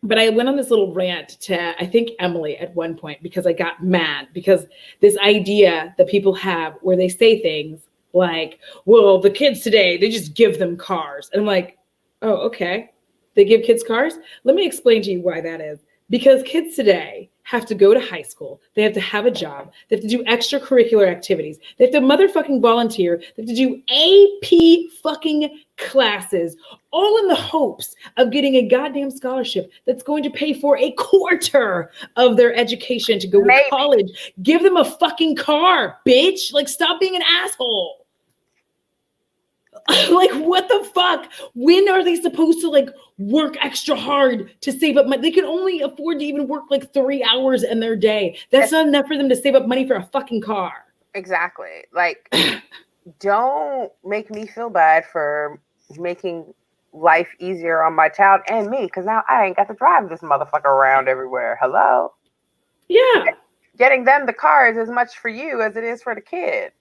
But I went on this little rant to, I think, Emily at one point because I got mad because this idea that people have where they say things like, well, the kids today, they just give them cars. And I'm like, oh, okay. They give kids cars? Let me explain to you why that is. Because kids today have to go to high school. They have to have a job. They have to do extracurricular activities. They have to motherfucking volunteer. They have to do AP fucking classes, all in the hopes of getting a goddamn scholarship that's going to pay for a quarter of their education to go to college. Give them a fucking car, bitch. Like, stop being an asshole. Like, what the fuck? When are they supposed to like work extra hard to save up money? They can only afford to even work like 3 hours in their day. That's not enough for them to save up money for a fucking car. Exactly. Like, don't make me feel bad for making life easier on my child and me, because now I ain't got to drive this motherfucker around everywhere. Hello? Yeah. Getting them the car is as much for you as it is for the kid.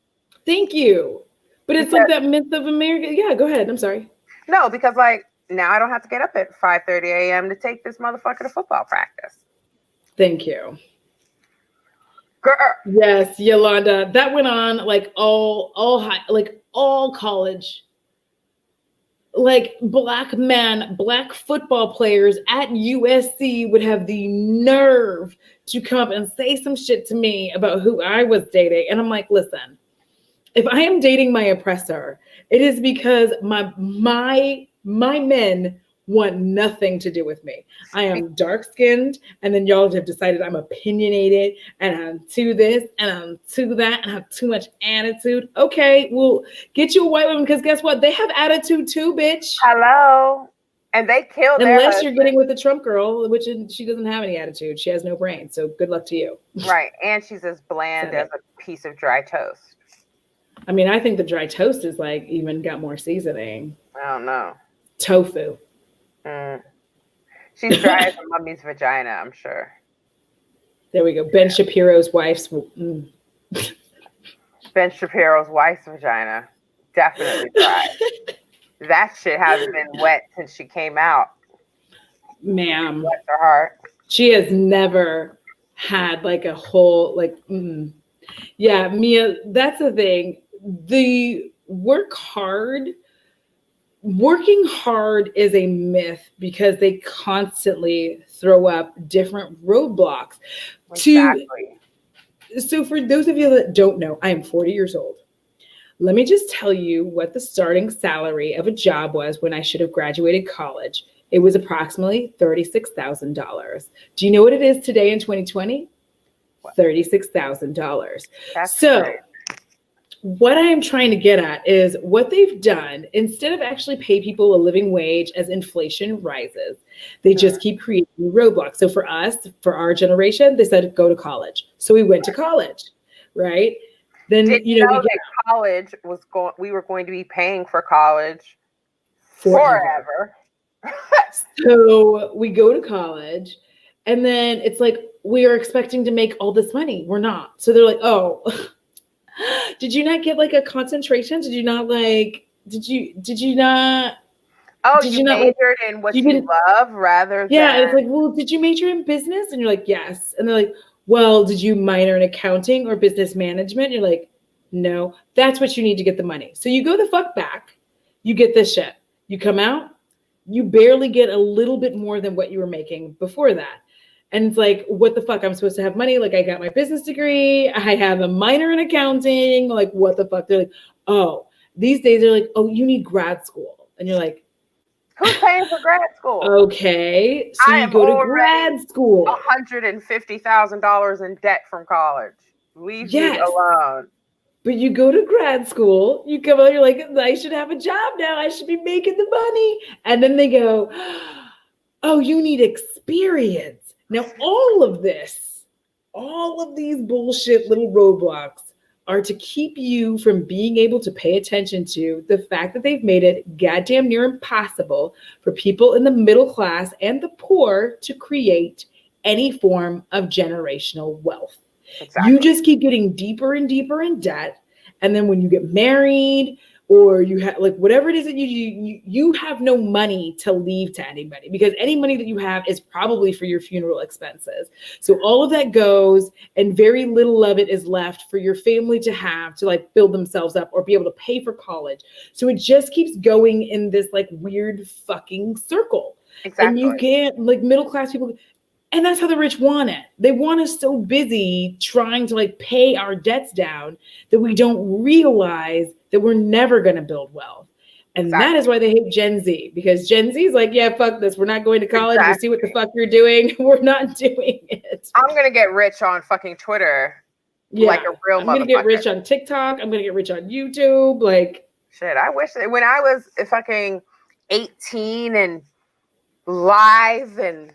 Thank you. But it's like that myth of America. Yeah, go ahead. I'm sorry. No, because like now I don't have to get up at 5:30 a.m. to take this motherfucker to football practice. Thank you. Girl. Yes, Yolanda. That went on like all high, like all college. Like black football players at USC would have the nerve to come up and say some shit to me about who I was dating. And I'm like, listen, if I am dating my oppressor, it is because my men want nothing to do with me. I am dark-skinned, and then y'all have decided I'm opinionated, and I'm to this, and I'm to that, and I have too much attitude. Okay, well, get you a white woman, because guess what? They have attitude too, bitch. Hello. And they killed their Unless husband. You're getting with a Trump girl, which she doesn't have any attitude. She has no brain, so good luck to you. Right, and she's as bland as a piece of dry toast. I mean, I think the dry toast is like even got more seasoning. I don't know. Tofu. She's dry as a mummy's vagina, I'm sure. There we go. Ben Shapiro's wife's. Ben Shapiro's wife's vagina. Definitely dry. That shit hasn't been wet since she came out. Ma'am. Bless her heart. She has never had like a whole, like, yeah, Mia, that's the thing. Working hard is a myth because they constantly throw up different roadblocks. Exactly. So for those of you that don't know, I am 40 years old. Let me just tell you what the starting salary of a job was when I should have graduated college. It was approximately $36,000. Do you know what it is today in 2020? $36,000. So great. What I am trying to get at is what they've done, instead of actually pay people a living wage as inflation rises, they just keep creating roadblocks. So for us, for our generation, they said, go to college. So we went to college, right? Then, Did you know that college was we were going to be paying for college forever. So we go to college, and then it's like, we are expecting to make all this money. We're not. So they're like, oh, did you not get like a concentration? Did you not like, did you not? Oh, you majored in what you love rather than. Yeah, it's like, well, did you major in business? And you're like, yes. And they're like, well, did you minor in accounting or business management? You're like, no, that's what you need to get the money. So you go the fuck back, you get this shit. You come out, you barely get a little bit more than what you were making before that. And it's like, what the fuck? I'm supposed to have money. Like, I got my business degree. I have a minor in accounting. Like, what the fuck? They're like, oh, these days they're like, oh, you need grad school. And you're like, who's paying for grad school? Okay, so you go to grad school. $150,000 in debt from college. Leave me alone. But you go to grad school, you come out, you're like, I should have a job now. I should be making the money. And then they go, oh, you need experience. Now, all of this all of these bullshit little roadblocks are to keep you from being able to pay attention to the fact that they've made it goddamn near impossible for people in the middle class and the poor to create any form of generational wealth. You Exactly. just keep getting deeper and deeper in debt. And then when you get married, or you have like whatever it is that you have no money to leave to anybody, because any money that you have is probably for your funeral expenses. So all of that goes, and very little of it is left for your family to have to like build themselves up or be able to pay for college. So it just keeps going in this like weird fucking circle. And Exactly. you can't, like, middle class people, and that's how the rich want it. They want us so busy trying to like pay our debts down that we don't realize that we're never going to build wealth. And that is Exactly. why they hate Gen Z, because Gen Z is like, yeah, fuck this. We're not going to college. We see what the Exactly. fuck you're doing. We're not doing it. I'm gonna get rich on fucking Twitter like Yeah. a real I'm going to get motherfucker. rich on TikTok. I'm going to get rich on YouTube. Like, Shit, I wish that when I was fucking 18 and live and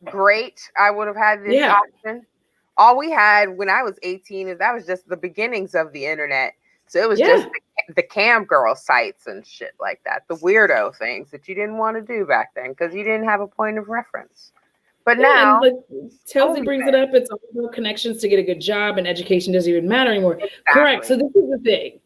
great, I would have had this yeah. option. All we had when I was 18 is that was just the beginnings of the internet. So it was just Yeah. the cam girl sites and shit like that, the weirdo things that you didn't want to do back then because you didn't have a point of reference. But Yeah, and now, like Chelsea only brings it up, it's all about connections to get a good job, and education doesn't even matter anymore. Correct. exactly. So this is the thing.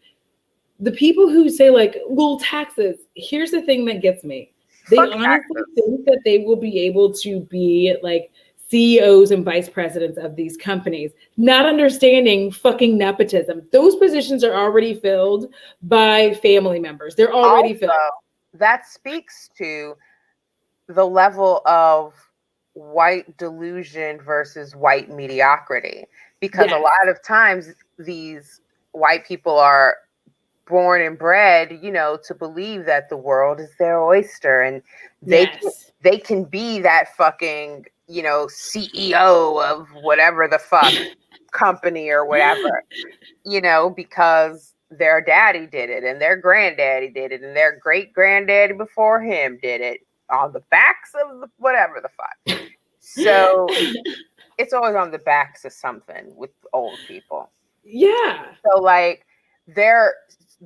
The people who say like, well, taxes, here's the thing that gets me. They Fuck honestly taxes. think that they will be able to be like CEOs and vice presidents of these companies, not understanding fucking nepotism. Those positions are already filled by family members. They're already Also, filled. that speaks to the level of white delusion versus white mediocrity because a Yes. lot of times these white people are born and bred, to believe that the world is their oyster and Yes. they can be that fucking, CEO of whatever the fuck company or whatever, because their daddy did it and their granddaddy did it and their great granddaddy before him did it on the backs of the whatever the fuck. So it's always on the backs of something with old people. Yeah. So like they're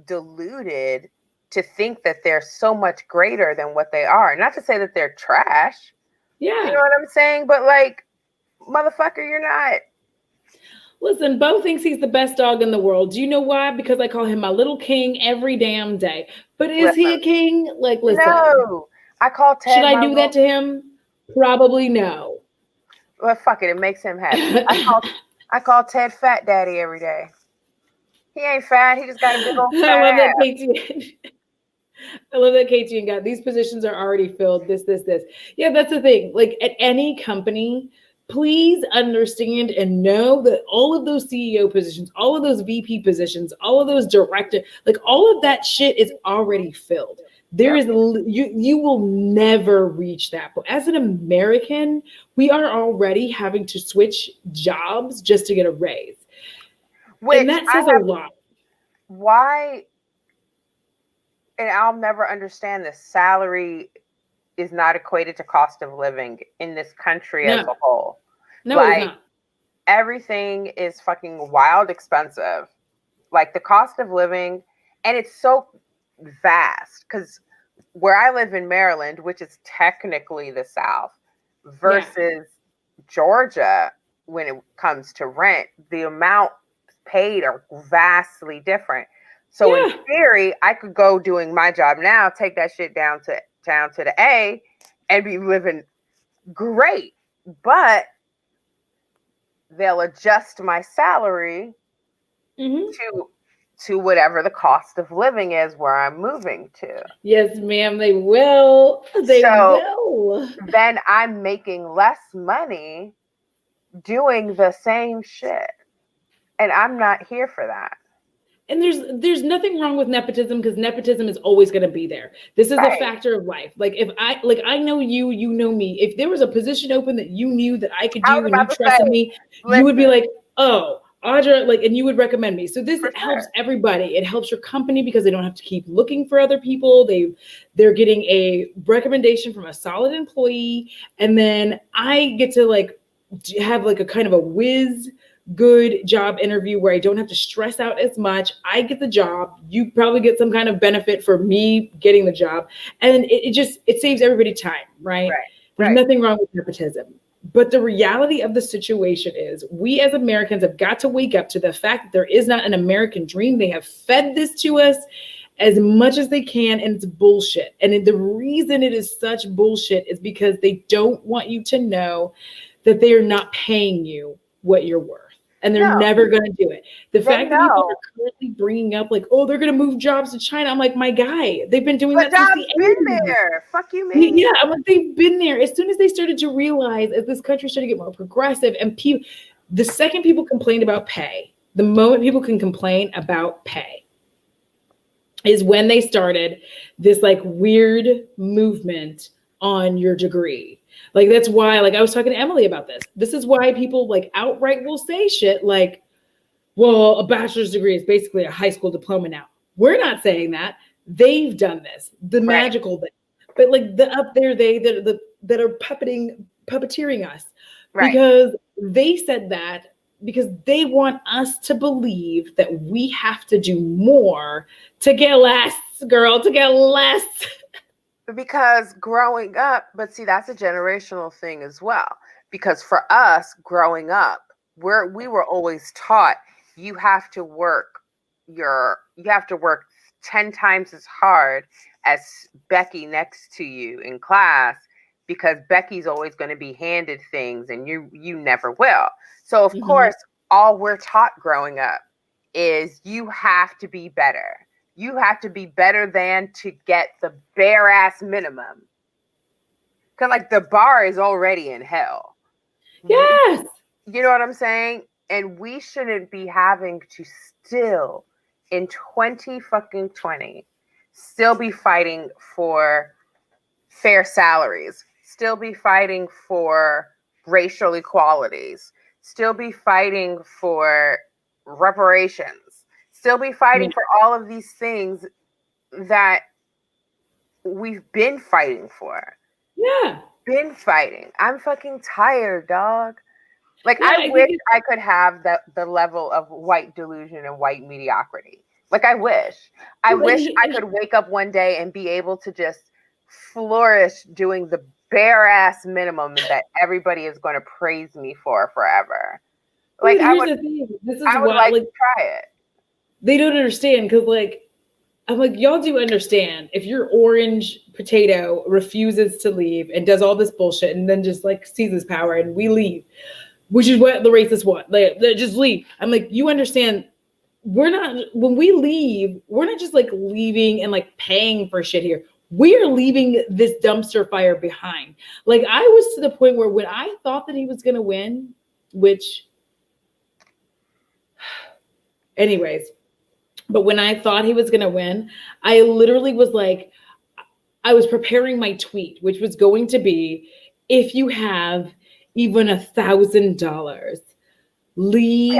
deluded to think that they're so much greater than what they are. Not to say that they're trash. You know Yeah. what I'm saying? But like, motherfucker, you're not. Listen, Bo thinks he's the best dog in the world. Do you know why? Because I call him my little king every damn day. But is he Listen, a king? Like, listen, no. I call should Ted I my do that little. to him? Probably no. Well, fuck it. It makes him happy. I I call Ted Fat Daddy every day. He ain't fat. He just got a big old fat love that ass. KT. I love that KT and God. These positions are already filled. This. Yeah, that's the thing. Like at any company, please understand and know that all of those CEO positions, all of those VP positions, all of those director, like all of that shit is already filled. There Yep. is you will never reach that. But as an American, we are already having to switch jobs just to get a raise. And Which that I says a have. lot. Why? And I'll never understand this. Salary is not equated to cost of living in this country as a No, whole. no, it is Like not. everything is fucking wild expensive. Like the cost of living, and it's so vast because where I live in Maryland, which is technically the South, Yeah. versus Georgia, when it comes to rent, the amount paid are vastly different. So in Yeah. theory, I could go doing my job now, take that shit down to the A, and be living great. But they'll adjust my salary Mm-hmm. to whatever the cost of living is where I'm moving to. Yes, ma'am, they will. They So will. then I'm making less money doing the same shit. And I'm not here for that. And there's nothing wrong with nepotism, because nepotism is always going to be there. This is a Right. factor of life. Like if I know you, you know me. If there was a position open that you knew that I could I was do and you about to say, trusted me, you would be listen, like, "Oh, Audra," like, and you would recommend me. So this for helps sure. everybody. It helps your company because they don't have to keep looking for other people. They're getting a recommendation from a solid employee, and then I get to like have like a kind of a whiz good job interview where I don't have to stress out as much. I get the job. You probably get some kind of benefit for me getting the job. And it saves everybody time, right? There's nothing wrong with nepotism. But the reality of the situation is we as Americans have got to wake up to the fact that there is not an American dream. They have fed this to us as much as they can, and it's bullshit. And the reason it is such bullshit is because they don't want you to know that they are not paying you what you're worth. And they're never going to do it. The fact that people are currently bringing up like, oh, they're going to move jobs to China. I'm like, my guy, they've been doing that since the 80s. Been there. Fuck you, man. Yeah, I'm like, they've been there. As soon as they started to realize, as this country started to get more progressive, and the second people complained about pay, the moment people can complain about pay is when they started this like weird movement on your degree. Like, that's why, like, I was talking to Emily about this. This is why people like outright will say shit like, well, a bachelor's degree is basically a high school diploma now. We're not saying that. They've done this, the magical thing. But like the up there, that are puppeteering us because they said that because they want us to believe that we have to do more to get less, girl, to get less. Because growing up, but see, that's a generational thing as well. Because for us growing up, we were always taught you have to work 10 times as hard as Becky next to you in class, because Becky's always going to be handed things and you never will. So of course, all we're taught growing up is you have to be better. You have to be better than to get the bare ass minimum. Cause like the bar is already in hell. Yes. You know what I'm saying? And we shouldn't be having to still in 2020 still be fighting for fair salaries, still be fighting for racial equalities, still be fighting for reparations, still be fighting for all of these things that we've been fighting for. Yeah. Been fighting. I'm fucking tired, dog. Like, yeah, I wish I could have the level of white delusion and white mediocrity. Like, I wish I could wake up one day and be able to just flourish doing the bare ass minimum that everybody is going to praise me for forever. Like, here's the thing. This is why, like, try it. They don't understand because, like, I'm like, y'all do understand if your orange potato refuses to leave and does all this bullshit and then just like seizes power and we leave, which is what the racists want. They just leave. I'm like, you understand, when we leave, we're not just like leaving and like paying for shit here. We are leaving this dumpster fire behind. Like, I was to the point where when I thought that he was going to win, which anyways, but when I thought he was going to win, I literally was like, I was preparing my tweet, which was going to be, if you have even $1,000, leave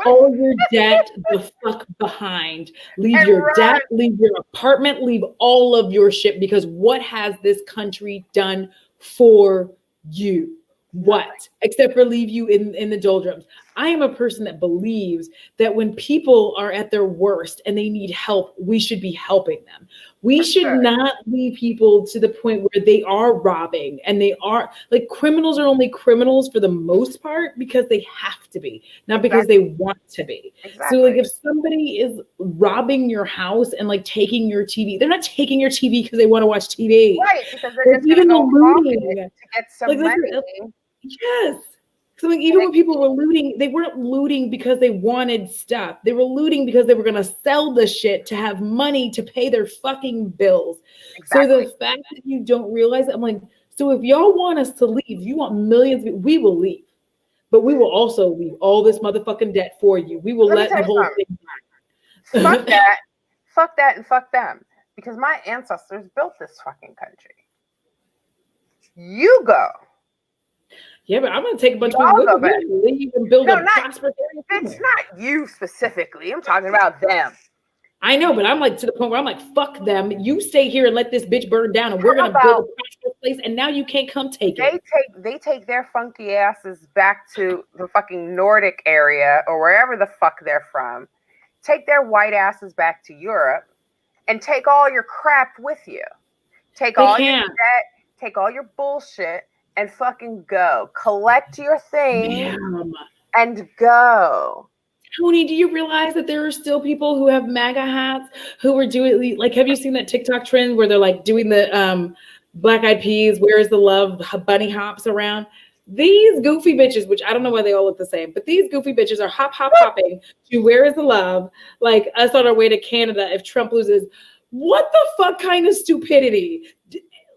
all your debt the fuck behind. Leave and your debt, leave your apartment, leave all of your shit, because what has this country done for you? What? Except for leave you in the doldrums. I am a person that believes that when people are at their worst and they need help, we should be helping them. We should not leave people to the point where they are robbing, and they are like, criminals are only criminals for the most part because they have to be, not because they want to be. So like, if somebody is robbing your house and like taking your TV, they're not taking your TV because they want to watch TV. Right, because they're just even looting to get some money. Yes. So like, even when people were looting, they weren't looting because they wanted stuff. They were looting because they were going to sell the shit to have money to pay their fucking bills. So the fact that you don't realize it, I'm like, so if y'all want us to leave, you want millions, we will leave. But we will also leave all this motherfucking debt for you. We will let the whole thing die. Fuck that. Fuck that and fuck them. Because my ancestors built this fucking country. You go. Yeah, but I'm going to take a bunch of people with me, leave and build a prosperous area. It's not you specifically. I'm talking about them. I know, but I'm like to the point where I'm like, fuck them. You stay here and let this bitch burn down, and we're going to build a prosperous place, and now you can't come take it. They take their funky asses back to the fucking Nordic area or wherever the fuck they're from. Take their white asses back to Europe and take all your crap with you. Take all your debt, take all your bullshit, and fucking go. Collect your things and go. Toni, do you realize that there are still people who have MAGA hats who are doing, like, have you seen that TikTok trend where they're like doing the Black Eyed Peas, Where is the Love, bunny hops around? These goofy bitches, which I don't know why they all look the same, but these goofy bitches are hopping to Where is the Love, like us on our way to Canada if Trump loses. What the fuck kind of stupidity?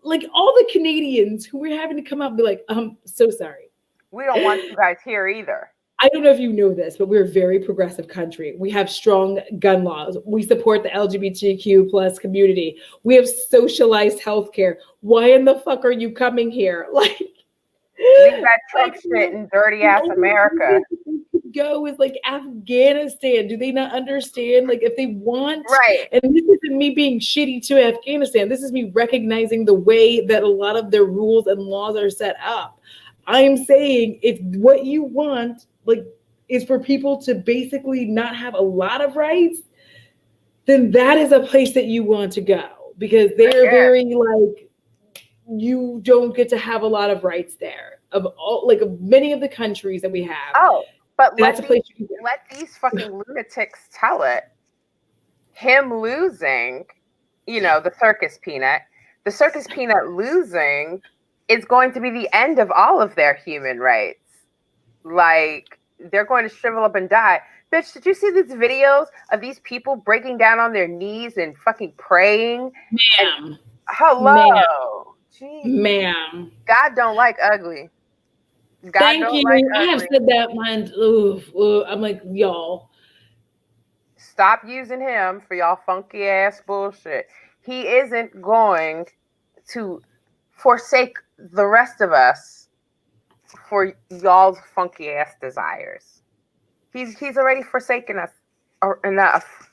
Like, all the Canadians who were having to come out and be like, so sorry. We don't want you guys here either. I don't know if you know this, but we're a very progressive country. We have strong gun laws. We support the LGBTQ plus community. We have socialized healthcare. Why in the fuck are you coming here? Like, leave that Trump shit in dirty ass America. Go is like Afghanistan. Do they not understand? Like, if they want, right? And this isn't me being shitty to Afghanistan. This is me recognizing the way that a lot of their rules and laws are set up. I'm saying if what you want, like, is for people to basically not have a lot of rights, then that is a place that you want to go, because they're very like, you don't get to have a lot of rights there of all, like, of many of the countries that we have. Oh, but that's a place you can go. Let these fucking lunatics tell it. Him losing, you know, the circus peanut losing is going to be the end of all of their human rights. Like, they're going to shrivel up and die. Bitch, did you see these videos of these people breaking down on their knees and fucking praying? Ma'am. Hello. Ma'am. God don't like ugly. God Thank don't you. like I have ugly. said that once. I'm like, y'all. Stop using him for y'all funky ass bullshit. He isn't going to forsake the rest of us for y'all's funky ass desires. He's already forsaken us enough.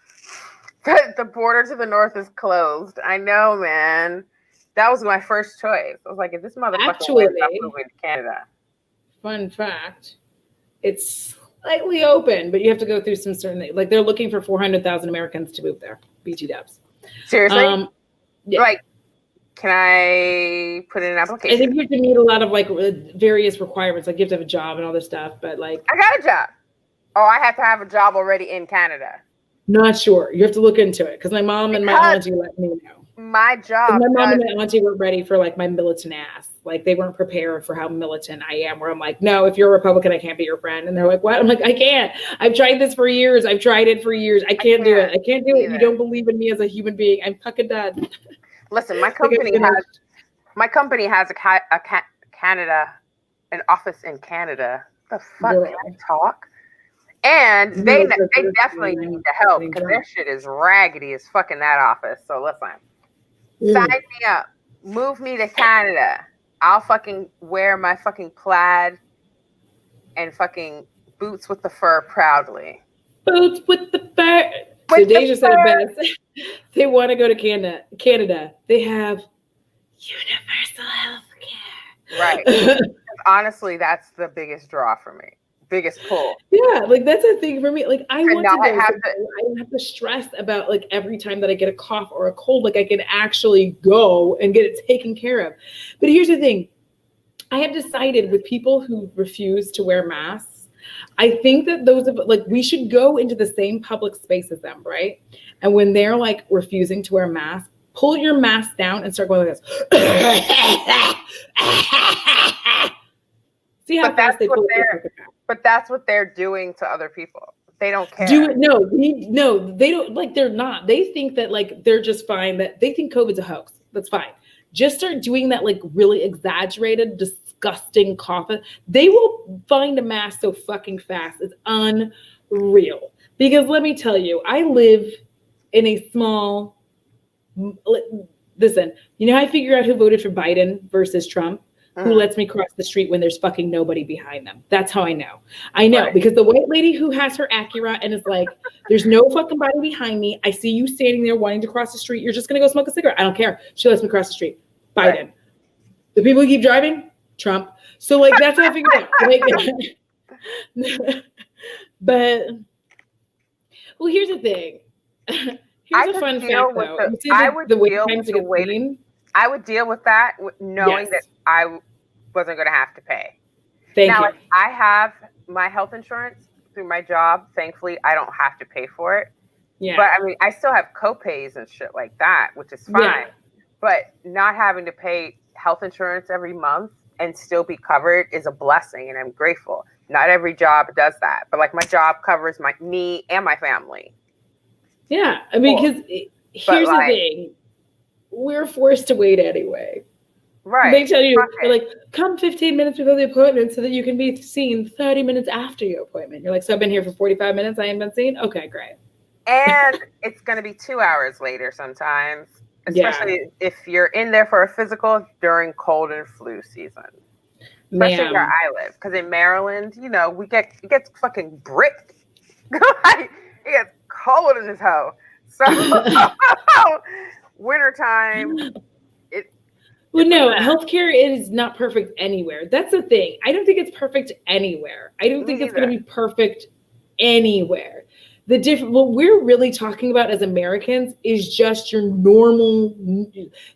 The border to the north is closed. I know, man. That was my first choice. I was like, if this motherfucker wins, I'm moving to Canada. Fun fact, it's slightly open, but you have to go through some certain, like, they're looking for 400,000 Americans to move there. BT dubs. Seriously? Yeah. Like, can I put in an application? I think you have to meet a lot of, like, various requirements, like you have to have a job and all this stuff, but, like, I got a job. Oh, I have to have a job already in Canada. Not sure. You have to look into it, because my mom and my auntie let me know. My job. My mom and my auntie weren't ready for, like, my militant ass. Like, they weren't prepared for how militant I am, where I'm like, no, if you're a Republican, I can't be your friend. And they're like, what? I'm like, I can't. I've tried this for years. I've tried it for years. I can't do it. I can't do it. You don't believe in me as a human being. I'm fucking done. Listen, my company has an office in Canada. The fuck can I talk? And they definitely need the help, because their shit is raggedy as fucking that office. So listen, sign me up. Move me to Canada. I'll fucking wear my fucking plaid and fucking boots with the fur proudly. Boots with the fur. So Deja said it best. They want to go to Canada. They have universal health care. Right. Honestly, that's the biggest draw for me. Biggest pull. Yeah, like, that's a thing for me. Like, I want to go. I don't have to stress about, like, every time that I get a cough or a cold. Like, I can actually go and get it taken care of. But here's the thing. I have decided with people who refuse to wear masks, I think that we should go into the same public space as them, right? And when they're, like, refusing to wear masks, pull your mask down and start going like this. See how fast they pull it. But that's what they're doing to other people. They don't care. No, they don't. Like, they're not. They think that, like, they're just fine. That they think COVID's a hoax. That's fine. Just start doing that, like, really exaggerated, disgusting coughing. They will find a mask so fucking fast. It's unreal. Because let me tell you, I live in a small. Listen, you know how I figure out who voted for Biden versus Trump? Who lets me cross the street when there's fucking nobody behind them. That's how I know. I know, because the white lady who has her Acura and is like, there's no fucking body behind me. I see you standing there wanting to cross the street. You're just going to go smoke a cigarette. I don't care. She lets me cross the street. Biden. The people who keep driving, Trump. So like that's how I figured out. Like, but well, here's the thing. Here's I a could fun deal fact, with though. the. You I say would the wait deal times with to the get wait. seen. I would deal with that knowing Yes. that I wasn't going to have to pay. Thank Now, you. like, I have my health insurance through my job. Thankfully, I don't have to pay for it. Yeah. But I mean, I still have co-pays and shit like that, which is fine. Yeah. But not having to pay health insurance every month and still be covered is a blessing, and I'm grateful. Not every job does that, but like my job covers me and my family. Yeah. I mean, Cool. because here's the thing. We're forced to wait anyway. Right. They tell you, they're like, come 15 minutes before the appointment so that you can be seen 30 minutes after your appointment. You're like, so I've been here for 45 minutes. I ain't been seen. Okay, great. And it's going to be 2 hours later sometimes, especially if you're in there for a physical during cold and flu season. Especially where I live. Because in Maryland, you know, it gets fucking bricked. It gets cold in this hoe. So wintertime. Well, no, healthcare is not perfect anywhere. That's the thing. I don't think it's perfect anywhere. I don't think it's going to be perfect anywhere. What we're really talking about as Americans is just your normal,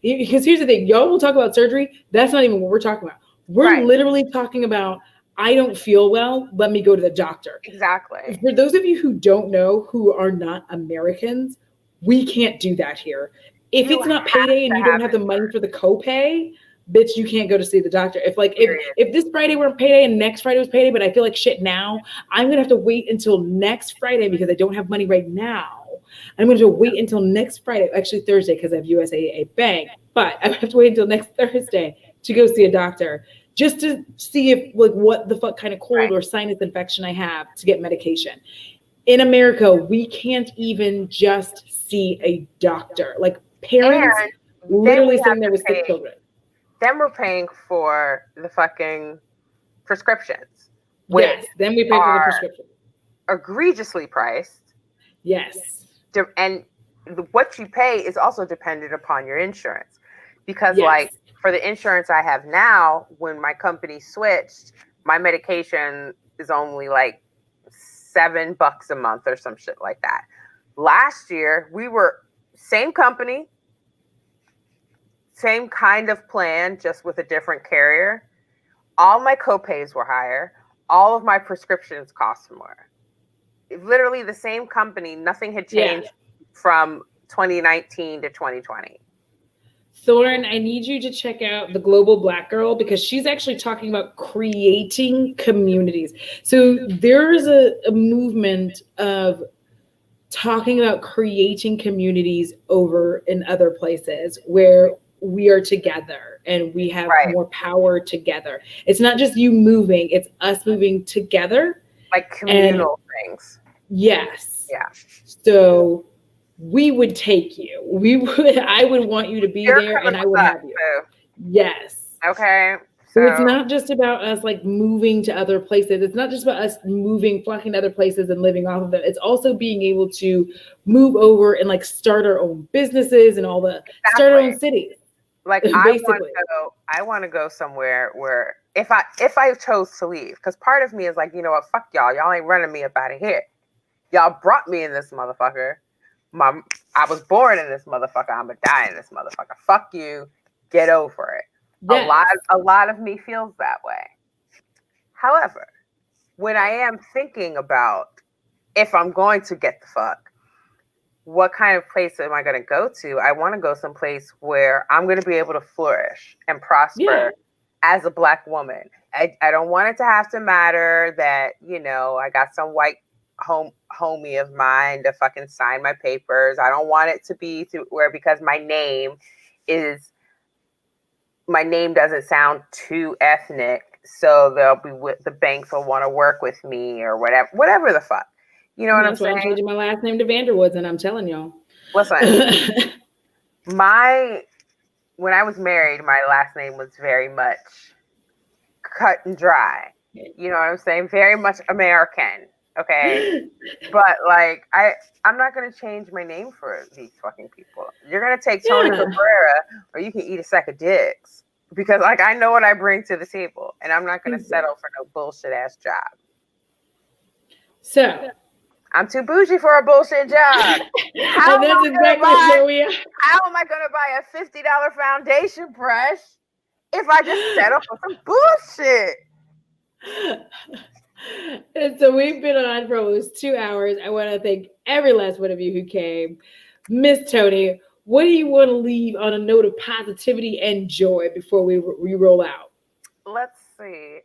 because here's the thing, y'all will talk about surgery. That's not even what we're talking about. We're literally talking about, I don't feel well, let me go to the doctor. Exactly. For those of you who don't know, who are not Americans, we can't do that here. If it's not payday and you don't have the money for the copay, bitch, you can't go to see the doctor. If this Friday weren't payday and next Friday was payday, but I feel like shit now, I'm gonna have to wait until next Friday because I don't have money right now. I'm gonna have to wait until next Friday, actually Thursday, because I have USAA Bank, but I have to wait until next Thursday to go see a doctor just to see if like what the fuck kind of cold or sinus infection I have to get medication. In America, we can't even just see a doctor. Like parents literally sitting there with sick children. Then we're paying for the fucking prescriptions. Yes, then we pay for the prescription. Egregiously priced. Yes. And what you pay is also dependent upon your insurance. Because like for the insurance I have now, when my company switched, my medication is only like $7 a month or some shit like that. Last year, we were same company, same kind of plan, just with a different carrier. All my copays were higher. All of my prescriptions cost more. Literally the same company, nothing had changed from 2019 to 2020. Thorne, I need you to check out the Global Black Girl because she's actually talking about creating communities. So there's a movement of talking about creating communities over in other places where we are together and we have more power together. It's not just you moving, it's us moving together. Like communal things. Yes. Yeah. So we would take you. I would want you to be there and I would have you. Yes. Okay. So it's not just about us like moving to other places. It's not just about us moving, flocking to other places and living off of them. It's also being able to move over and like start our own businesses and all the start our own cities. Like I want to go somewhere where if I chose to leave, because part of me is like, you know what, fuck y'all. Y'all ain't running me up out of here. Y'all brought me in this motherfucker. I was born in this motherfucker. I'm gonna die in this motherfucker. Fuck you. Get over it. Yes. A lot of me feels that way. However, when I am thinking about if I'm going to get the fuck, what kind of place am I going to go to? I want to go someplace where I'm going to be able to flourish and prosper as a Black woman. I don't want it to have to matter that, you know, I got some white homie of mine to fucking sign my papers. I don't want it to be to where because my name doesn't sound too ethnic, so the banks will want to work with me or whatever the fuck. You know what I'm saying? That's why I'm changing my last name to Vanderwoods, and I'm telling y'all. Listen, when I was married, my last name was very much cut and dry. You know what I'm saying? Very much American. Okay. But like I'm not gonna change my name for these fucking people. You're gonna take Toni Cabrera or you can eat a sack of dicks. because like I know what I bring to the table, and I'm not going to settle for no bullshit ass job. So I'm too bougie for a bullshit job. How am I going to buy a $50 foundation brush if I just settle for some bullshit? And so we've been on for almost 2 hours. I want to thank every last one of you who came. Miss Toni, what do you want to leave on a note of positivity and joy before we roll out? Let's see.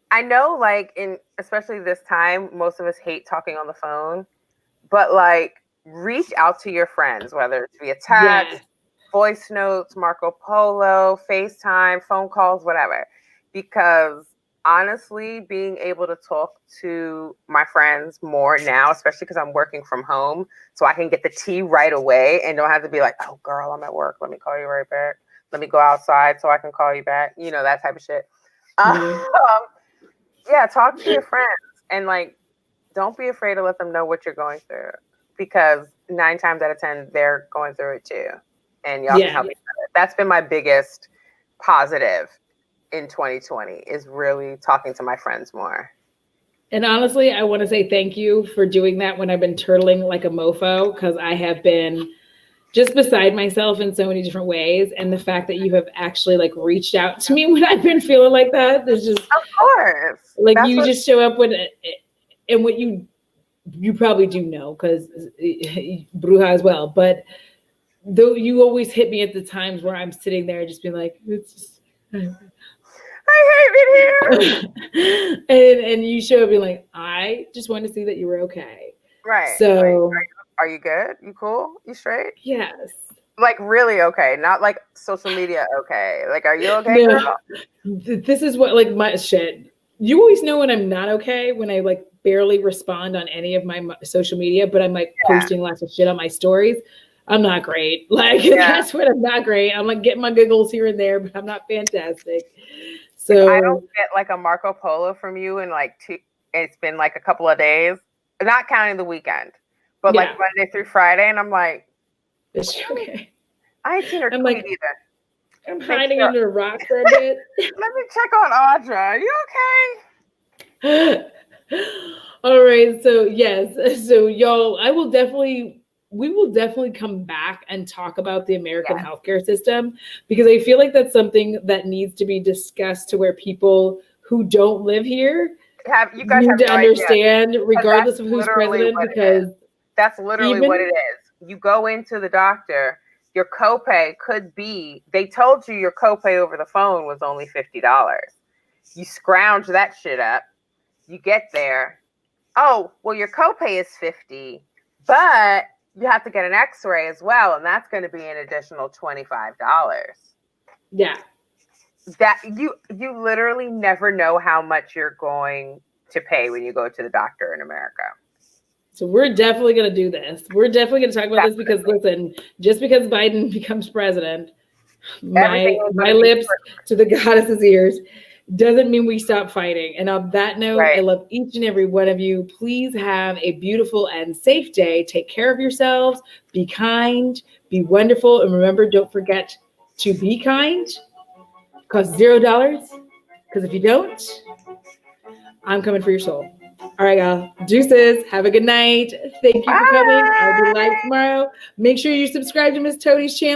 I know, like, especially this time, most of us hate talking on the phone, but like, reach out to your friends, whether it's via text, voice notes, Marco Polo, FaceTime, phone calls, whatever. Because honestly, being able to talk to my friends more now, especially because I'm working from home, so I can get the tea right away and don't have to be like, oh, girl, I'm at work. Let me call you right back. Let me go outside so I can call you back. You know, that type of shit. Yeah, talk to your friends and like, don't be afraid to let them know what you're going through, because 9 times out of 10, they're going through it too. And y'all can help each other. That's been my biggest positive in 2020, is really talking to my friends more. And honestly, I want to say thank you for doing that when I've been turtling like a mofo, because I have been just beside myself in so many different ways. And the fact that you have actually like reached out to me when I've been feeling like that is just, of course, like you just show up when, and what you probably do know, because Bruja as well, but though you always hit me at the times where I'm sitting there just being like, it's just, I hate it here. and you show up being like, I just want to see that you were okay. Right. So are you good? You cool? You straight? Yes. Like really okay, not like social media okay. Like, are you okay, girl? This is what, like, my shit. You always know when I'm not okay, when I like barely respond on any of my social media, but I'm like posting lots of shit on my stories. I'm not great. Like, that's when I'm not great. I'm like getting my giggles here and there, but I'm not fantastic. So if I don't get like a Marco Polo from you in like it's been like a couple of days, not counting the weekend, but like Monday through Friday, and I'm like, it's okay. I ain't seen her tweet either. I'm hiding under a rock for a bit. Let me check on Audra. Are you okay? All right. So yes. So y'all, we will definitely come back and talk about the American healthcare system, because I feel like that's something that needs to be discussed to where people who don't live here need to understand, regardless of who's president, because that's literally what it is. You go into the doctor, your copay could be, they told you your copay over the phone was only $50. You scrounge that shit up, you get there. Oh, well, your copay is $50, but you have to get an x-ray as well, and that's going to be an additional $25. Yeah. That you literally never know how much you're going to pay when you go to the doctor in America. So we're definitely going to do this. We're definitely going to talk about this, because listen, just because Biden becomes president, my lips to the goddess's ears, doesn't mean we stop fighting. And on that note, I love each and every one of you. Please have a beautiful and safe day. Take care of yourselves. Be kind. Be wonderful. And remember, don't forget to be kind. Costs $0. Because if you don't, I'm coming for your soul. All right, y'all. Deuces. Have a good night. Thank you for coming. I'll be live tomorrow. Make sure you subscribe to Miss Toni's channel.